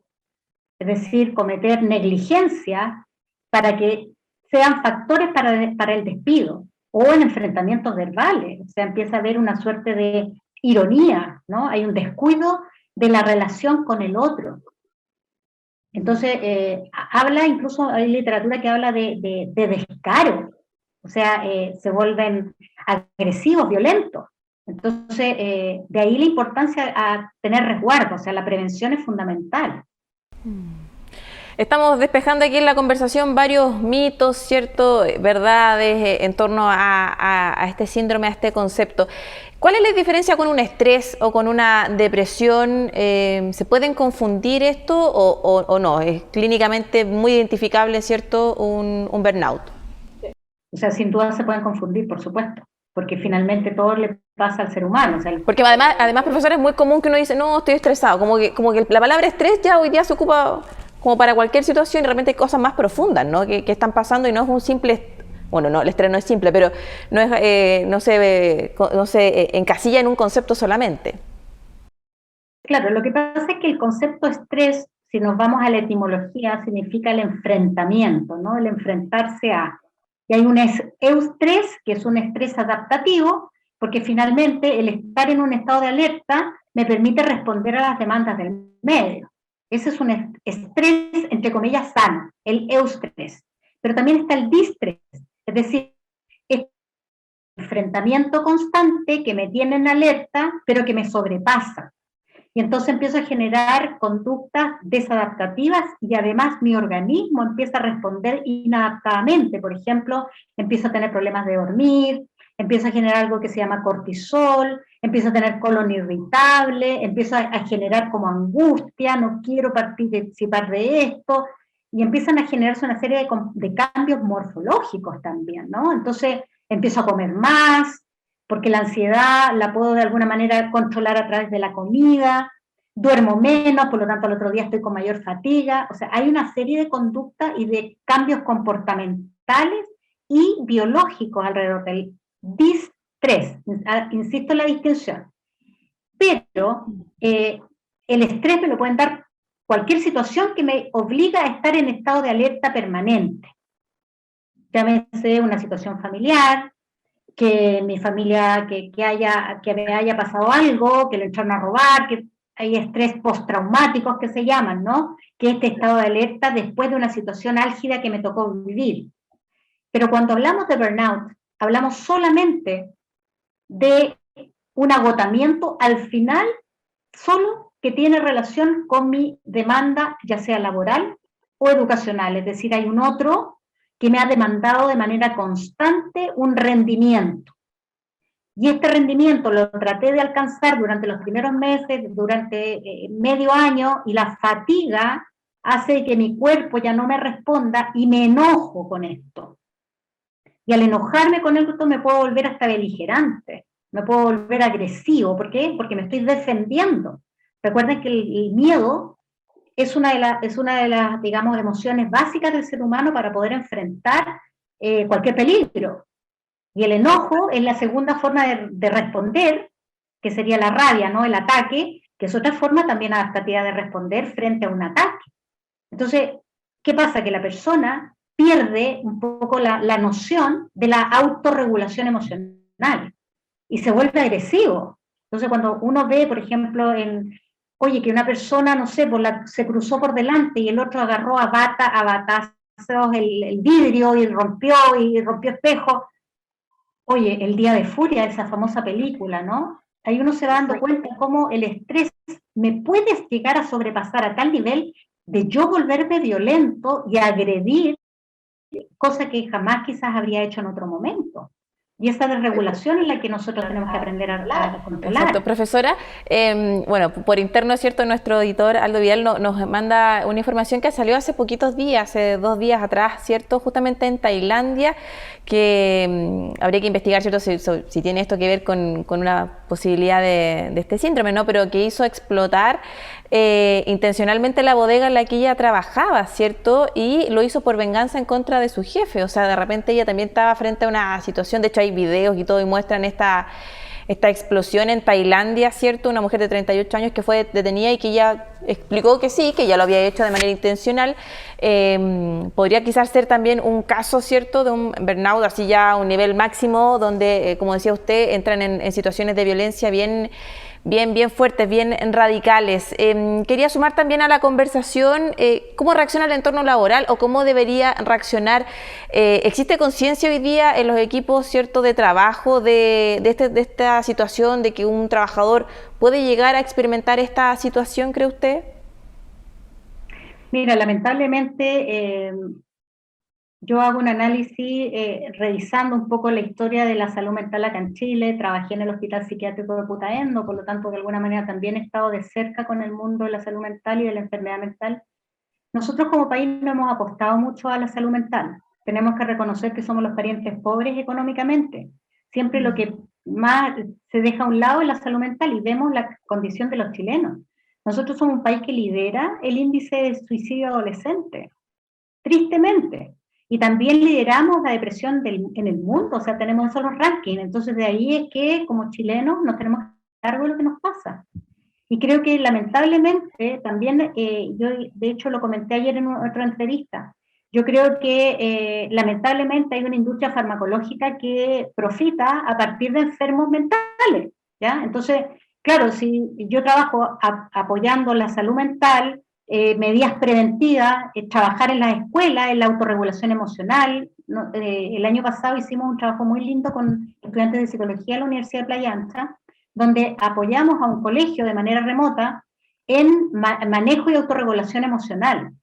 Es decir, cometer negligencia para que sean factores para el despido, o en enfrentamientos verbales. O sea, empieza a haber una suerte de ironía, ¿no? Hay un descuido de la relación con el otro. Entonces, habla, incluso hay literatura que habla de descaro, o sea, se vuelven agresivos, violentos. Entonces, de ahí la importancia a tener resguardo, o sea, la prevención es fundamental. Estamos despejando aquí en la conversación varios mitos, ¿cierto? Verdades en torno a este síndrome, a este concepto. ¿Cuál es la diferencia con un estrés o con una depresión? ¿Se pueden confundir esto o no? ¿Es clínicamente muy identificable, ¿cierto, un burnout? O sea, sin duda se pueden confundir, por supuesto, porque finalmente todo le pasa al ser humano. O sea, porque además, profesor, es muy común que uno dice, no, estoy estresado, como que la palabra estrés ya hoy día se ocupa como para cualquier situación, y realmente hay cosas más profundas, ¿no? que están pasando y no es un simple, bueno, no, el estrés no es simple, pero no es, no se encasilla en un concepto solamente. Claro, lo que pasa es que el concepto estrés, si nos vamos a la etimología, significa el enfrentamiento, ¿no? El enfrentarse a. Y hay un eustrés, que es un estrés adaptativo, porque finalmente el estar en un estado de alerta me permite responder a las demandas del medio. Ese es un estrés, entre comillas, sano, el eustrés. Pero también está el distrés, es decir, este enfrentamiento constante que me tiene en alerta, pero que me sobrepasa. Y entonces empiezo a generar conductas desadaptativas y además mi organismo empieza a responder inadaptadamente. Por ejemplo, empiezo a tener problemas de dormir, empiezo a generar algo que se llama cortisol, empiezo a tener colon irritable, empiezo a generar como angustia, no quiero participar de esto, y empiezan a generarse una serie de cambios morfológicos también, ¿no? Entonces empiezo a comer más, porque la ansiedad la puedo de alguna manera controlar a través de la comida, duermo menos, por lo tanto al otro día estoy con mayor fatiga, o sea, hay una serie de conductas y de cambios comportamentales y biológicos alrededor del distrés, insisto en la distinción, pero el estrés me lo pueden dar cualquier situación que me obliga a estar en estado de alerta permanente, llámese una situación familiar, que mi familia, que me haya pasado algo, que lo entraron a robar, que hay estrés postraumáticos que se llaman, ¿no? Que este estado de alerta después de una situación álgida que me tocó vivir. Pero cuando hablamos de burnout, hablamos solamente de un agotamiento al final, solo que tiene relación con mi demanda, ya sea laboral o educacional, es decir, hay un otro que me ha demandado de manera constante un rendimiento. Y este rendimiento lo traté de alcanzar durante los primeros meses, durante medio año, y la fatiga hace que mi cuerpo ya no me responda y me enojo con esto. Y al enojarme con esto me puedo volver hasta beligerante, me puedo volver agresivo. ¿Por qué? Porque me estoy defendiendo. Recuerden que el miedo es una de las, digamos, emociones básicas del ser humano para poder enfrentar cualquier peligro. Y el enojo es la segunda forma de responder, que sería la rabia, ¿no? El ataque, que es otra forma también adaptativa de responder frente a un ataque. Entonces, ¿qué pasa? Que la persona pierde un poco la noción de la autorregulación emocional y se vuelve agresivo. Entonces, cuando uno ve, por ejemplo, oye, que una persona, no sé, se cruzó por delante y el otro agarró a batazos el vidrio y rompió espejo. Oye, El Día de Furia, esa famosa película, ¿no? Ahí uno se va dando cuenta cómo el estrés me puede llegar a sobrepasar a tal nivel de yo volverme violento y agredir, cosa que jamás quizás habría hecho en otro momento. Y esa desregulación es la que nosotros tenemos que aprender a controlar. Exacto, profesora. Bueno, por interno, es cierto, nuestro editor Aldo Vidal nos manda una información que salió hace poquitos días, hace 2 días atrás, ¿cierto? Justamente en Tailandia, que habría que investigar, ¿cierto? Si tiene esto que ver con una posibilidad de este síndrome, ¿no? Pero que hizo explotar intencionalmente la bodega en la que ella trabajaba, ¿cierto? Y lo hizo por venganza en contra de su jefe. O sea, de repente ella también estaba frente a una situación, de hecho hay videos y todo y muestran esta explosión en Tailandia, ¿cierto? Una mujer de 38 años que fue detenida y que ella explicó que sí, que ya lo había hecho de manera intencional. Podría quizás ser también un caso, ¿cierto?, de un burnout así ya a un nivel máximo, donde, como decía usted, entran en situaciones de violencia bien fuertes, bien radicales. Quería sumar también a la conversación cómo reacciona el entorno laboral o cómo debería reaccionar. ¿Existe conciencia hoy día en los equipos, cierto, de trabajo de esta situación, de que un trabajador puede llegar a experimentar esta situación, cree usted? Mira, lamentablemente yo hago un análisis revisando un poco la historia de la salud mental acá en Chile. Trabajé en el Hospital Psiquiátrico de Putaendo, por lo tanto, de alguna manera también he estado de cerca con el mundo de la salud mental y de la enfermedad mental. Nosotros como país no hemos apostado mucho a la salud mental. Tenemos que reconocer que somos los parientes pobres económicamente. Siempre lo que más se deja a un lado es la salud mental y vemos la condición de los chilenos. Nosotros somos un país que lidera el índice de suicidio adolescente, tristemente. Y también lideramos la depresión en el mundo, o sea, tenemos esos los rankings. Entonces de ahí es que como chilenos nos tenemos que hacer cargo de lo que nos pasa. Y creo que lamentablemente también, yo de hecho lo comenté ayer en otra entrevista, yo creo que lamentablemente hay una industria farmacológica que profita a partir de enfermos mentales, ¿ya? Entonces, claro, si yo trabajo apoyando la salud mental, medidas preventivas, trabajar en las escuelas, en la autorregulación emocional. ¿No? El año pasado hicimos un trabajo muy lindo con estudiantes de psicología de la Universidad de Playa Ancha, donde apoyamos a un colegio de manera remota en manejo y autorregulación emocional.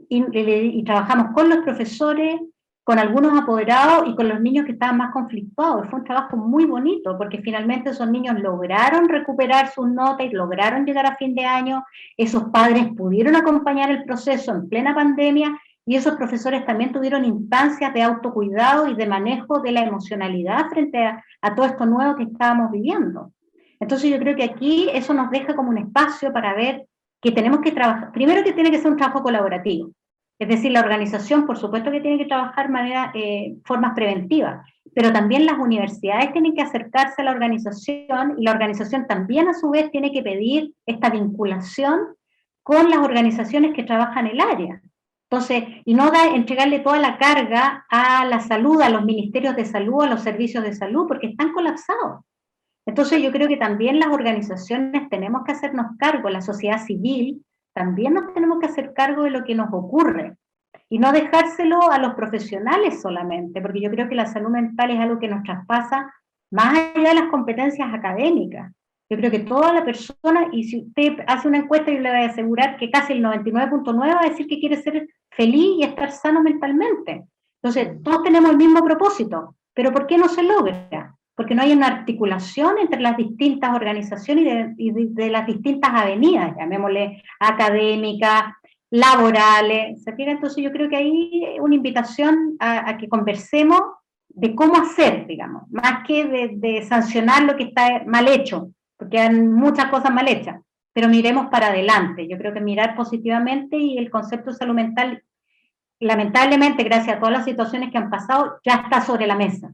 Y trabajamos con los profesores, con algunos apoderados y con los niños que estaban más conflictuados. Fue un trabajo muy bonito, porque finalmente esos niños lograron recuperar sus notas y lograron llegar a fin de año, esos padres pudieron acompañar el proceso en plena pandemia, y esos profesores también tuvieron instancias de autocuidado y de manejo de la emocionalidad frente a todo esto nuevo que estábamos viviendo. Entonces yo creo que aquí eso nos deja como un espacio para ver que tenemos que trabajar, primero que tiene que ser un trabajo colaborativo, es decir, la organización por supuesto que tiene que trabajar formas preventivas, pero también las universidades tienen que acercarse a la organización, y la organización también a su vez tiene que pedir esta vinculación con las organizaciones que trabajan en el área. Entonces, y no entregarle toda la carga a la salud, a los ministerios de salud, a los servicios de salud, porque están colapsados. Entonces yo creo que también las organizaciones tenemos que hacernos cargo, la sociedad civil, también nos tenemos que hacer cargo de lo que nos ocurre y no dejárselo a los profesionales solamente, porque yo creo que la salud mental es algo que nos traspasa más allá de las competencias académicas. Yo creo que toda la persona, y si usted hace una encuesta, yo le voy a asegurar que casi el 99.9 va a decir que quiere ser feliz y estar sano mentalmente. Entonces, todos tenemos el mismo propósito, pero ¿por qué no se logra? Porque no hay una articulación entre las distintas organizaciones y de las distintas avenidas, llamémosle académicas, laborales. ¿Se fija? Entonces yo creo que ahí una invitación a que conversemos de cómo hacer, digamos, más que de sancionar lo que está mal hecho, porque hay muchas cosas mal hechas, pero miremos para adelante. Yo creo que mirar positivamente, y el concepto de salud mental, lamentablemente, gracias a todas las situaciones que han pasado, ya está sobre la mesa.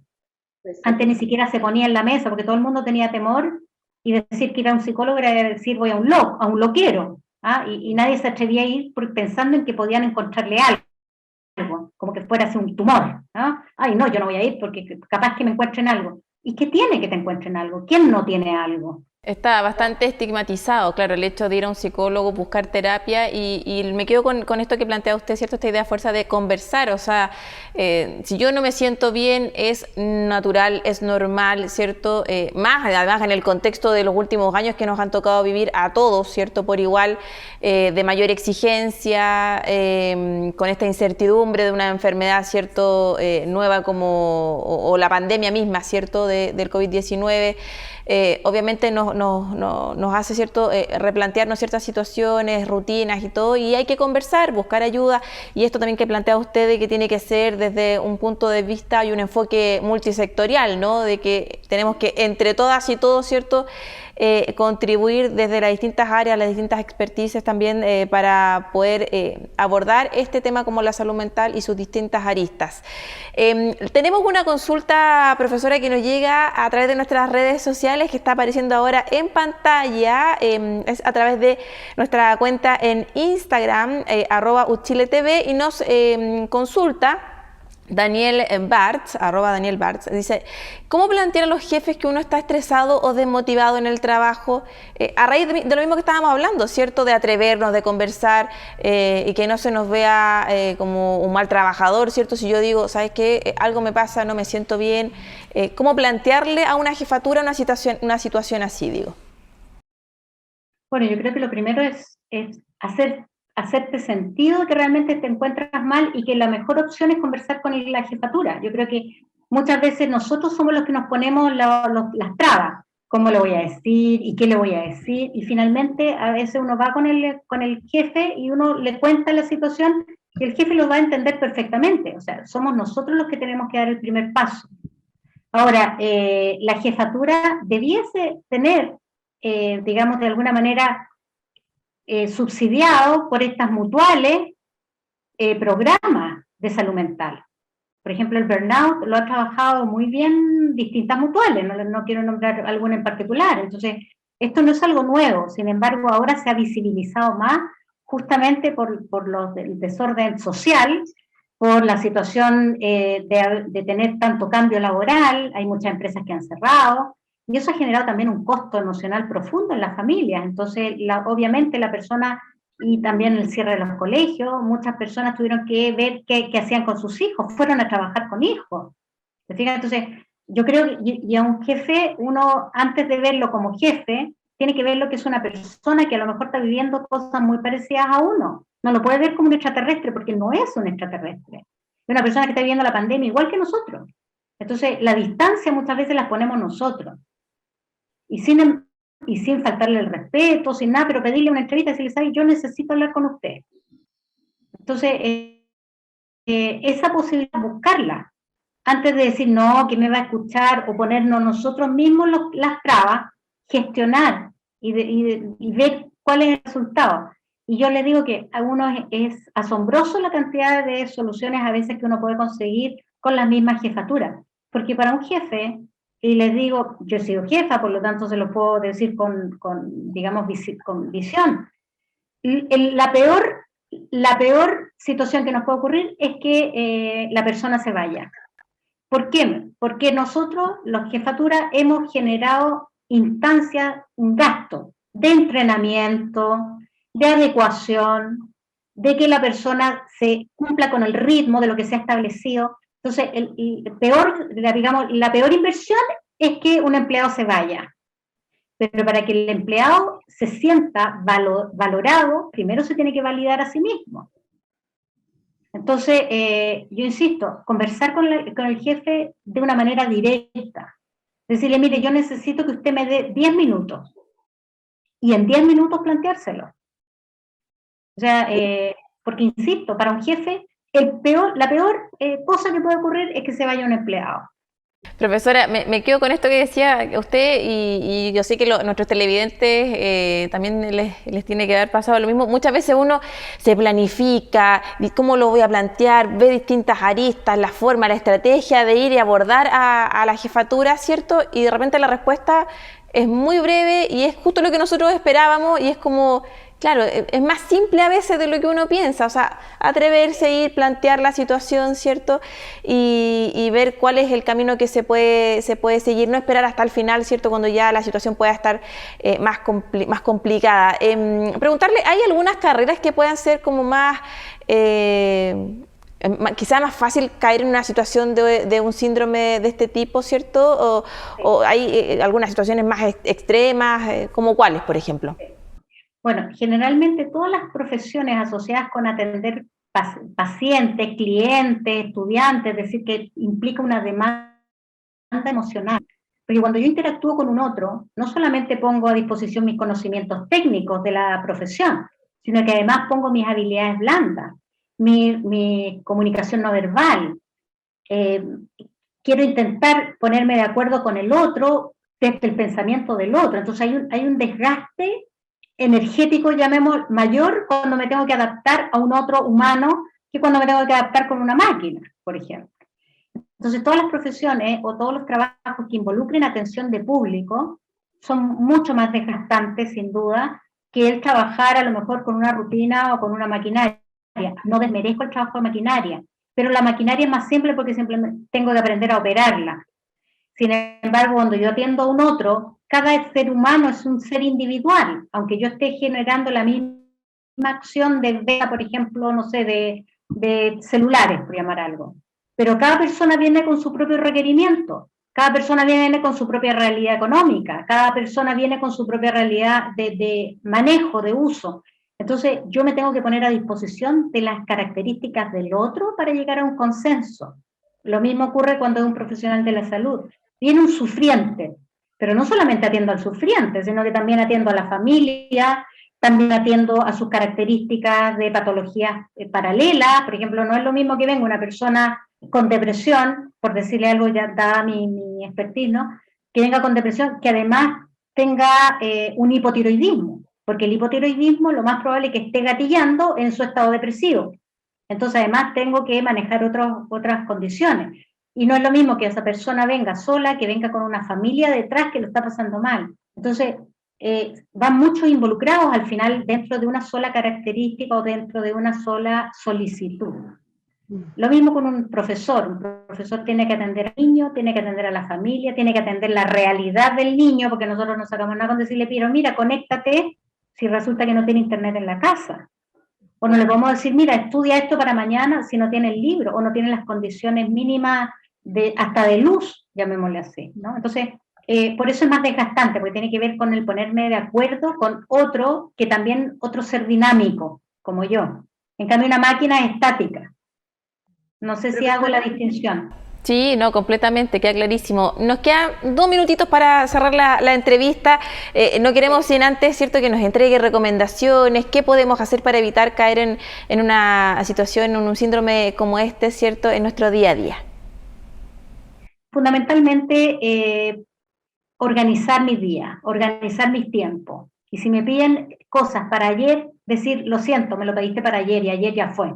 Antes ni siquiera se ponía en la mesa, porque todo el mundo tenía temor, y decir que ir a un psicólogo era decir voy a un loquero, ¿ah? Y nadie se atrevía a ir pensando en que podían encontrarle algo, como que fuera así un tumor, ¿no? Ay, no, yo no voy a ir porque capaz que me encuentren algo. ¿Y qué tiene que te encuentren algo? ¿Quién no tiene algo? Está bastante estigmatizado, claro, el hecho de ir a un psicólogo, buscar terapia, y me quedo con esto que plantea usted, ¿cierto? Esta idea fuerza de conversar, o sea, si yo no me siento bien, es natural, es normal, ¿cierto? Además en el contexto de los últimos años que nos han tocado vivir a todos, ¿cierto? Por igual, de mayor exigencia, con esta incertidumbre de una enfermedad, ¿cierto? Nueva o la pandemia misma, ¿cierto? Del COVID-19. Obviamente nos hace, ¿cierto? Replantearnos ciertas situaciones, rutinas y todo, y hay que conversar, buscar ayuda, y esto también que plantea usted de que tiene que ser desde un punto de vista y un enfoque multisectorial, ¿no? De que tenemos que entre todas y todos, ¿cierto? Contribuir desde las distintas áreas, las distintas expertices también para poder abordar este tema como la salud mental y sus distintas aristas. Tenemos una consulta, profesora, que nos llega a través de nuestras redes sociales, que está apareciendo ahora en pantalla, es a través de nuestra cuenta en Instagram, @UchileTV, y nos consulta Daniel Bartz, @Daniel Bartz, dice: ¿cómo plantear a los jefes que uno está estresado o desmotivado en el trabajo? A raíz de lo mismo que estábamos hablando, ¿cierto? De atrevernos, de conversar, y que no se nos vea como un mal trabajador, ¿cierto? Si yo digo, ¿sabes qué? Algo me pasa, no me siento bien. ¿Cómo plantearle a una jefatura una situación así, digo? Bueno, yo creo que lo primero es hacerte sentido que realmente te encuentras mal, y que la mejor opción es conversar con la jefatura. Yo creo que muchas veces nosotros somos los que nos ponemos las trabas. ¿Cómo lo voy a decir? ¿Y qué le voy a decir? Y finalmente a veces uno va con el jefe y uno le cuenta la situación, y el jefe lo va a entender perfectamente. O sea, somos nosotros los que tenemos que dar el primer paso. Ahora, la jefatura debiese tener, digamos, de alguna manera, subsidiado por estas mutuales, programas de salud mental. Por ejemplo, el burnout lo ha trabajado muy bien distintas mutuales, no quiero nombrar alguna en particular. Entonces, esto no es algo nuevo, sin embargo, ahora se ha visibilizado más justamente por el desorden social, por la situación de tener tanto cambio laboral, hay muchas empresas que han cerrado, y eso ha generado también un costo emocional profundo en las familias. Entonces, obviamente la persona, y también el cierre de los colegios, muchas personas tuvieron que ver qué hacían con sus hijos, fueron a trabajar con hijos. ¿Te fijas? Entonces, yo creo que y a un jefe, uno antes de verlo como jefe, tiene que verlo que es una persona que a lo mejor está viviendo cosas muy parecidas a uno. No lo puede ver como un extraterrestre, porque no es un extraterrestre. Es una persona que está viviendo la pandemia igual que nosotros. Entonces, la distancia muchas veces la ponemos nosotros. Y sin faltarle el respeto, sin nada, pero pedirle una entrevista y decirle, ¿sabes? Yo necesito hablar con usted. Entonces, esa posibilidad, buscarla, antes de decir, no, ¿quién me va a escuchar? O ponernos nosotros mismos las trabas, gestionar y ver cuál es el resultado. Y yo le digo que a uno es asombroso la cantidad de soluciones a veces que uno puede conseguir con las mismas jefaturas. Porque para un jefe, y les digo, yo he sido jefa, por lo tanto se lo puedo decir digamos, con visión. La peor situación que nos puede ocurrir es que la persona se vaya. ¿Por qué? Porque nosotros, los jefaturas, hemos generado instancias, un gasto de entrenamiento, de adecuación, de que la persona se cumpla con el ritmo de lo que se ha establecido. Entonces, la peor inversión es que un empleado se vaya. Pero para que el empleado se sienta valorado, primero se tiene que validar a sí mismo. Entonces, yo insisto, conversar con el jefe de una manera directa. Decirle, mire, yo necesito que usted me dé 10 minutos. Y en 10 minutos planteárselo. O sea, porque insisto, para un jefe, la peor cosa que puede ocurrir es que se vaya un empleado. Profesora, me quedo con esto que decía usted y yo sé que nuestros televidentes también les tiene que haber pasado lo mismo. Muchas veces uno se planifica, cómo lo voy a plantear, ve distintas aristas, la forma, la estrategia de ir y abordar a la jefatura, ¿cierto? Y de repente la respuesta es muy breve y es justo lo que nosotros esperábamos y es como, claro, es más simple a veces de lo que uno piensa, o sea, atreverse a ir, plantear la situación, ¿cierto? Y ver cuál es el camino que se puede seguir, no esperar hasta el final, ¿cierto? Cuando ya la situación pueda estar más complicada. Preguntarle, ¿hay algunas carreras que puedan ser como más... quizá más fácil caer en una situación de un síndrome de este tipo, ¿cierto? ¿O hay algunas situaciones más extremas, como cuáles, por ejemplo? Bueno, generalmente todas las profesiones asociadas con atender pacientes, clientes, estudiantes, es decir, que implica una demanda emocional. Porque cuando yo interactúo con un otro, no solamente pongo a disposición mis conocimientos técnicos de la profesión, sino que además pongo mis habilidades blandas, mi comunicación no verbal. Quiero intentar ponerme de acuerdo con el otro desde el pensamiento del otro. Entonces hay un desgaste energético, llamemos, mayor cuando me tengo que adaptar a un otro humano que cuando me tengo que adaptar con una máquina, por ejemplo. Entonces, todas las profesiones o todos los trabajos que involucren atención de público son mucho más desgastantes, sin duda, que el trabajar a lo mejor con una rutina o con una maquinaria. No desmerezco el trabajo de maquinaria, pero la maquinaria es más simple porque simplemente tengo que aprender a operarla. Sin embargo, cuando yo atiendo a un otro, cada ser humano es un ser individual, aunque yo esté generando la misma acción de venta, por ejemplo, no sé, de celulares, por llamar algo. Pero cada persona viene con su propio requerimiento, cada persona viene con su propia realidad económica, cada persona viene con su propia realidad de manejo, de uso. Entonces, yo me tengo que poner a disposición de las características del otro para llegar a un consenso. Lo mismo ocurre cuando es un profesional de la salud. Viene un sufriente, pero no solamente atiendo al sufriente, sino que también atiendo a la familia, también atiendo a sus características de patologías paralelas. Por ejemplo, no es lo mismo que venga una persona con depresión, por decirle algo, ya dada mi expertise, ¿no? Que venga con depresión, que además tenga un hipotiroidismo, porque el hipotiroidismo lo más probable es que esté gatillando en su estado depresivo. Entonces, además, tengo que manejar otras condiciones. Y no es lo mismo que esa persona venga sola, que venga con una familia detrás que lo está pasando mal. Entonces, van muchos involucrados al final dentro de una sola característica o dentro de una sola solicitud. Lo mismo con un profesor tiene que atender al niño, tiene que atender a la familia, tiene que atender la realidad del niño, porque nosotros no sacamos nada con decirle, pero mira, conéctate si resulta que no tiene internet en la casa. O no le podemos decir, mira, estudia esto para mañana si no tiene el libro, o no tiene las condiciones mínimas hasta de luz, llamémosle así, ¿no? Entonces, por eso es más desgastante, porque tiene que ver con el ponerme de acuerdo con otro, que también otro ser dinámico, como yo. En cambio, una máquina es estática. No sé si hago la distinción. Sí, no, completamente, queda clarísimo. Nos quedan 2 minutitos para cerrar la entrevista. No queremos sin antes, ¿cierto?, que nos entregue recomendaciones, qué podemos hacer para evitar caer en una situación, en un síndrome como este, ¿cierto?, en nuestro día a día. Fundamentalmente, organizar mis días, organizar mis tiempos. Y si me piden cosas para ayer, decir, lo siento, me lo pediste para ayer y ayer ya fue.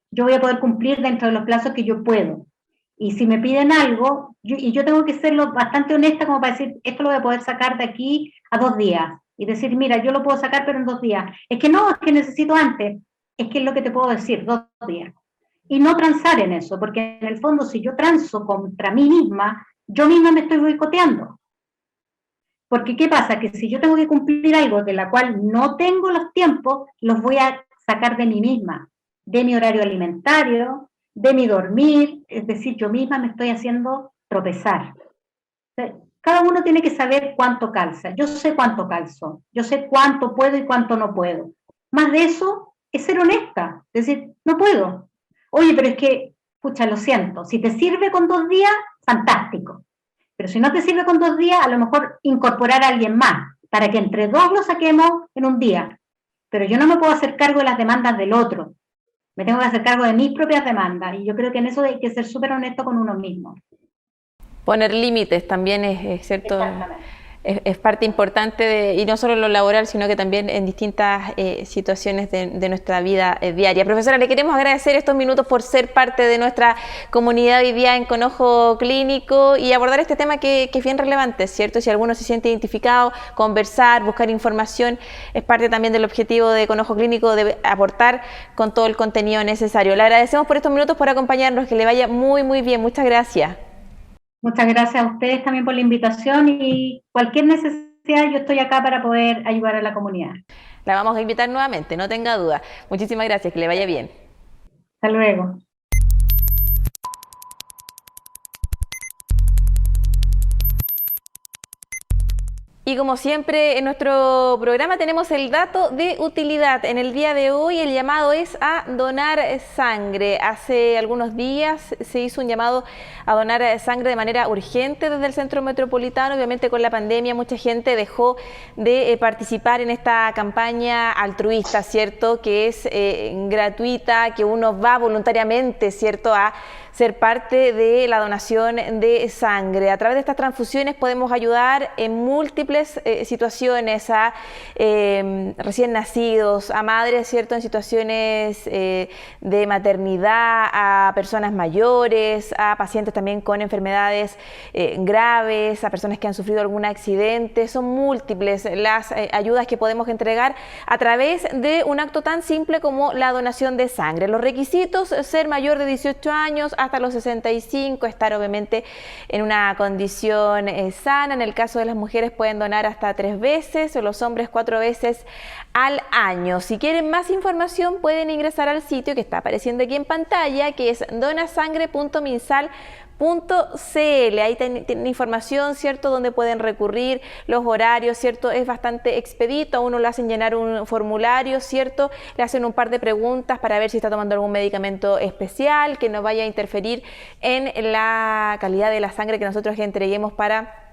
Yo voy a poder cumplir dentro de los plazos que yo puedo. Y si me piden algo, yo tengo que ser bastante honesta como para decir, esto lo voy a poder sacar de aquí a 2 días. Y decir, mira, yo lo puedo sacar pero en 2 días. Es que no, es que necesito antes. Es que es lo que te puedo decir, 2 días. Y no transar en eso, porque en el fondo si yo transo contra mí misma, yo misma me estoy boicoteando. Porque ¿qué pasa? Que si yo tengo que cumplir algo de la cual no tengo los tiempos, los voy a sacar de mí misma, de mi horario alimentario, de mi dormir, es decir, yo misma me estoy haciendo tropezar. Cada uno tiene que saber cuánto calza. Yo sé cuánto calzo, yo sé cuánto puedo y cuánto no puedo. Más de eso es ser honesta, es decir, no puedo. Oye, pero es que, pucha, lo siento, si te sirve con 2 días, fantástico. Pero si no te sirve con 2 días, a lo mejor incorporar a alguien más, para que entre 2 lo saquemos en un día. Pero yo no me puedo hacer cargo de las demandas del otro. Me tengo que hacer cargo de mis propias demandas. Y yo creo que en eso hay que ser súper honesto con uno mismo. Poner límites también es cierto. Es parte importante y no solo en lo laboral, sino que también en distintas situaciones de nuestra vida diaria. Profesora, le queremos agradecer estos minutos por ser parte de nuestra comunidad hoy día en Con Ojo Clínico y abordar este tema que es bien relevante, ¿cierto? Si alguno se siente identificado, conversar, buscar información, es parte también del objetivo de Con Ojo Clínico de aportar con todo el contenido necesario. Le agradecemos por estos minutos, por acompañarnos, que le vaya muy, muy bien. Muchas gracias. Muchas gracias a ustedes también por la invitación y cualquier necesidad yo estoy acá para poder ayudar a la comunidad. La vamos a invitar nuevamente, no tenga duda. Muchísimas gracias, que le vaya bien. Hasta luego. Y como siempre en nuestro programa tenemos el dato de utilidad. En el día de hoy el llamado es a donar sangre. Hace algunos días se hizo un llamado a donar sangre de manera urgente desde el Centro Metropolitano. Obviamente con la pandemia mucha gente dejó de participar en esta campaña altruista, ¿cierto? Que es gratuita, que uno va voluntariamente, ¿cierto?, a ser parte de la donación de sangre. A través de estas transfusiones podemos ayudar en múltiples situaciones a recién nacidos, a madres, ¿cierto?, en situaciones de maternidad, a personas mayores, a pacientes también con enfermedades graves, a personas que han sufrido algún accidente. Son múltiples las ayudas que podemos entregar a través de un acto tan simple como la donación de sangre. Los requisitos: ser mayor de 18 años, hasta los 65, estar obviamente en una condición sana. En el caso de las mujeres pueden donar hasta 3 veces o los hombres 4 veces al año. Si quieren más información pueden ingresar al sitio que está apareciendo aquí en pantalla, que es donasangre.minsal.cl. Ahí tienen información, ¿cierto?, donde pueden recurrir, los horarios, ¿cierto? Es bastante expedito, a uno le hacen llenar un formulario, ¿cierto? Le hacen un par de preguntas para ver si está tomando algún medicamento especial que no vaya a interferir en la calidad de la sangre que nosotros entreguemos para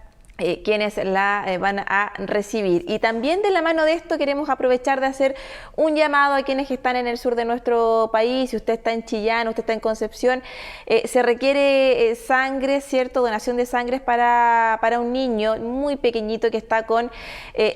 quienes la van a recibir. Y también de la mano de esto queremos aprovechar de hacer un llamado a quienes están en el sur de nuestro país. Si usted está en Chillán, usted está en Concepción, se requiere sangre, ¿cierto?, donación de sangre para un niño muy pequeñito que está con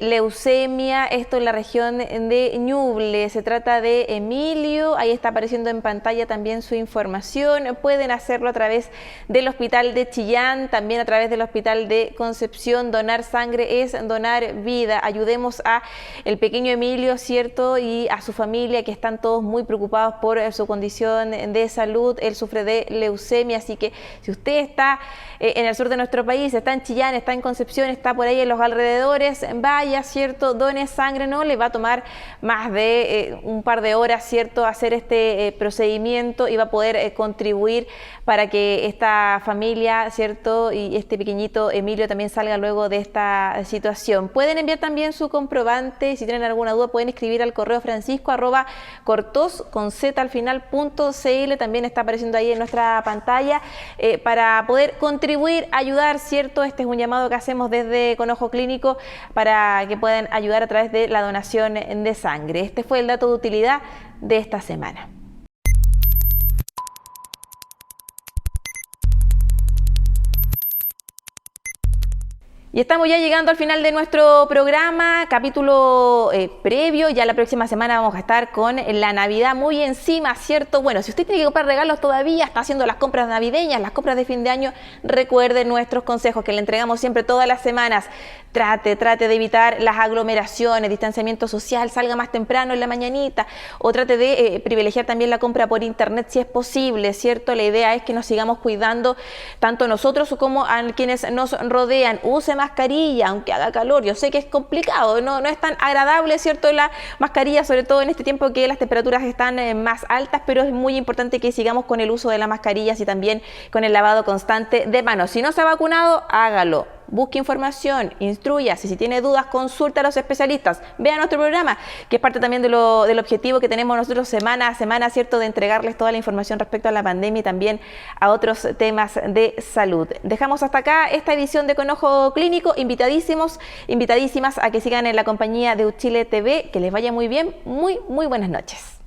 leucemia, esto en la región de Ñuble. Se trata de Emilio, ahí está apareciendo en pantalla también su información. Pueden hacerlo a través del Hospital de Chillán, también a través del Hospital de Concepción Concepción, donar sangre es donar vida. Ayudemos a el pequeño Emilio, ¿cierto? Y a su familia, que están todos muy preocupados por su condición de salud. Él sufre de leucemia, así que si usted está en el sur de nuestro país, está en Chillán, está en Concepción, está por ahí en los alrededores, vaya, ¿cierto? Done sangre, no le va a tomar más de un par de horas, ¿cierto? Hacer este procedimiento y va a poder contribuir para que esta familia, ¿cierto? Y este pequeñito Emilio también salga luego de esta situación. Pueden enviar también su comprobante, si tienen alguna duda pueden escribir al correo francisco@cortos.cl, también está apareciendo ahí en nuestra pantalla, para poder contribuir, ayudar, ¿cierto? Este es un llamado que hacemos desde Con Ojo Clínico para que puedan ayudar a través de la donación de sangre. Este fue el dato de utilidad de esta semana. Y estamos ya llegando al final de nuestro programa, capítulo previo. Ya la próxima semana vamos a estar con la Navidad muy encima, ¿cierto? Bueno, si usted tiene que comprar regalos todavía, está haciendo las compras navideñas, las compras de fin de año, recuerde nuestros consejos que le entregamos siempre todas las semanas. Trate de evitar las aglomeraciones, distanciamiento social, salga más temprano en la mañanita, o trate de privilegiar también la compra por internet si es posible, ¿cierto? La idea es que nos sigamos cuidando tanto nosotros como a quienes nos rodean. Use mascarilla, aunque haga calor. Yo sé que es complicado, no es tan agradable, ¿cierto? La mascarilla, sobre todo en este tiempo que las temperaturas están más altas, pero es muy importante que sigamos con el uso de las mascarillas y también con el lavado constante de manos. Si no se ha vacunado, hágalo. Busque información, instrúyase, si tiene dudas, consulta a los especialistas, vea nuestro programa, que es parte también del objetivo que tenemos nosotros semana a semana, ¿cierto?, de entregarles toda la información respecto a la pandemia y también a otros temas de salud. Dejamos hasta acá esta edición de Con Ojo Clínico, invitadísimas a que sigan en la compañía de Uchile TV, que les vaya muy bien, muy buenas noches.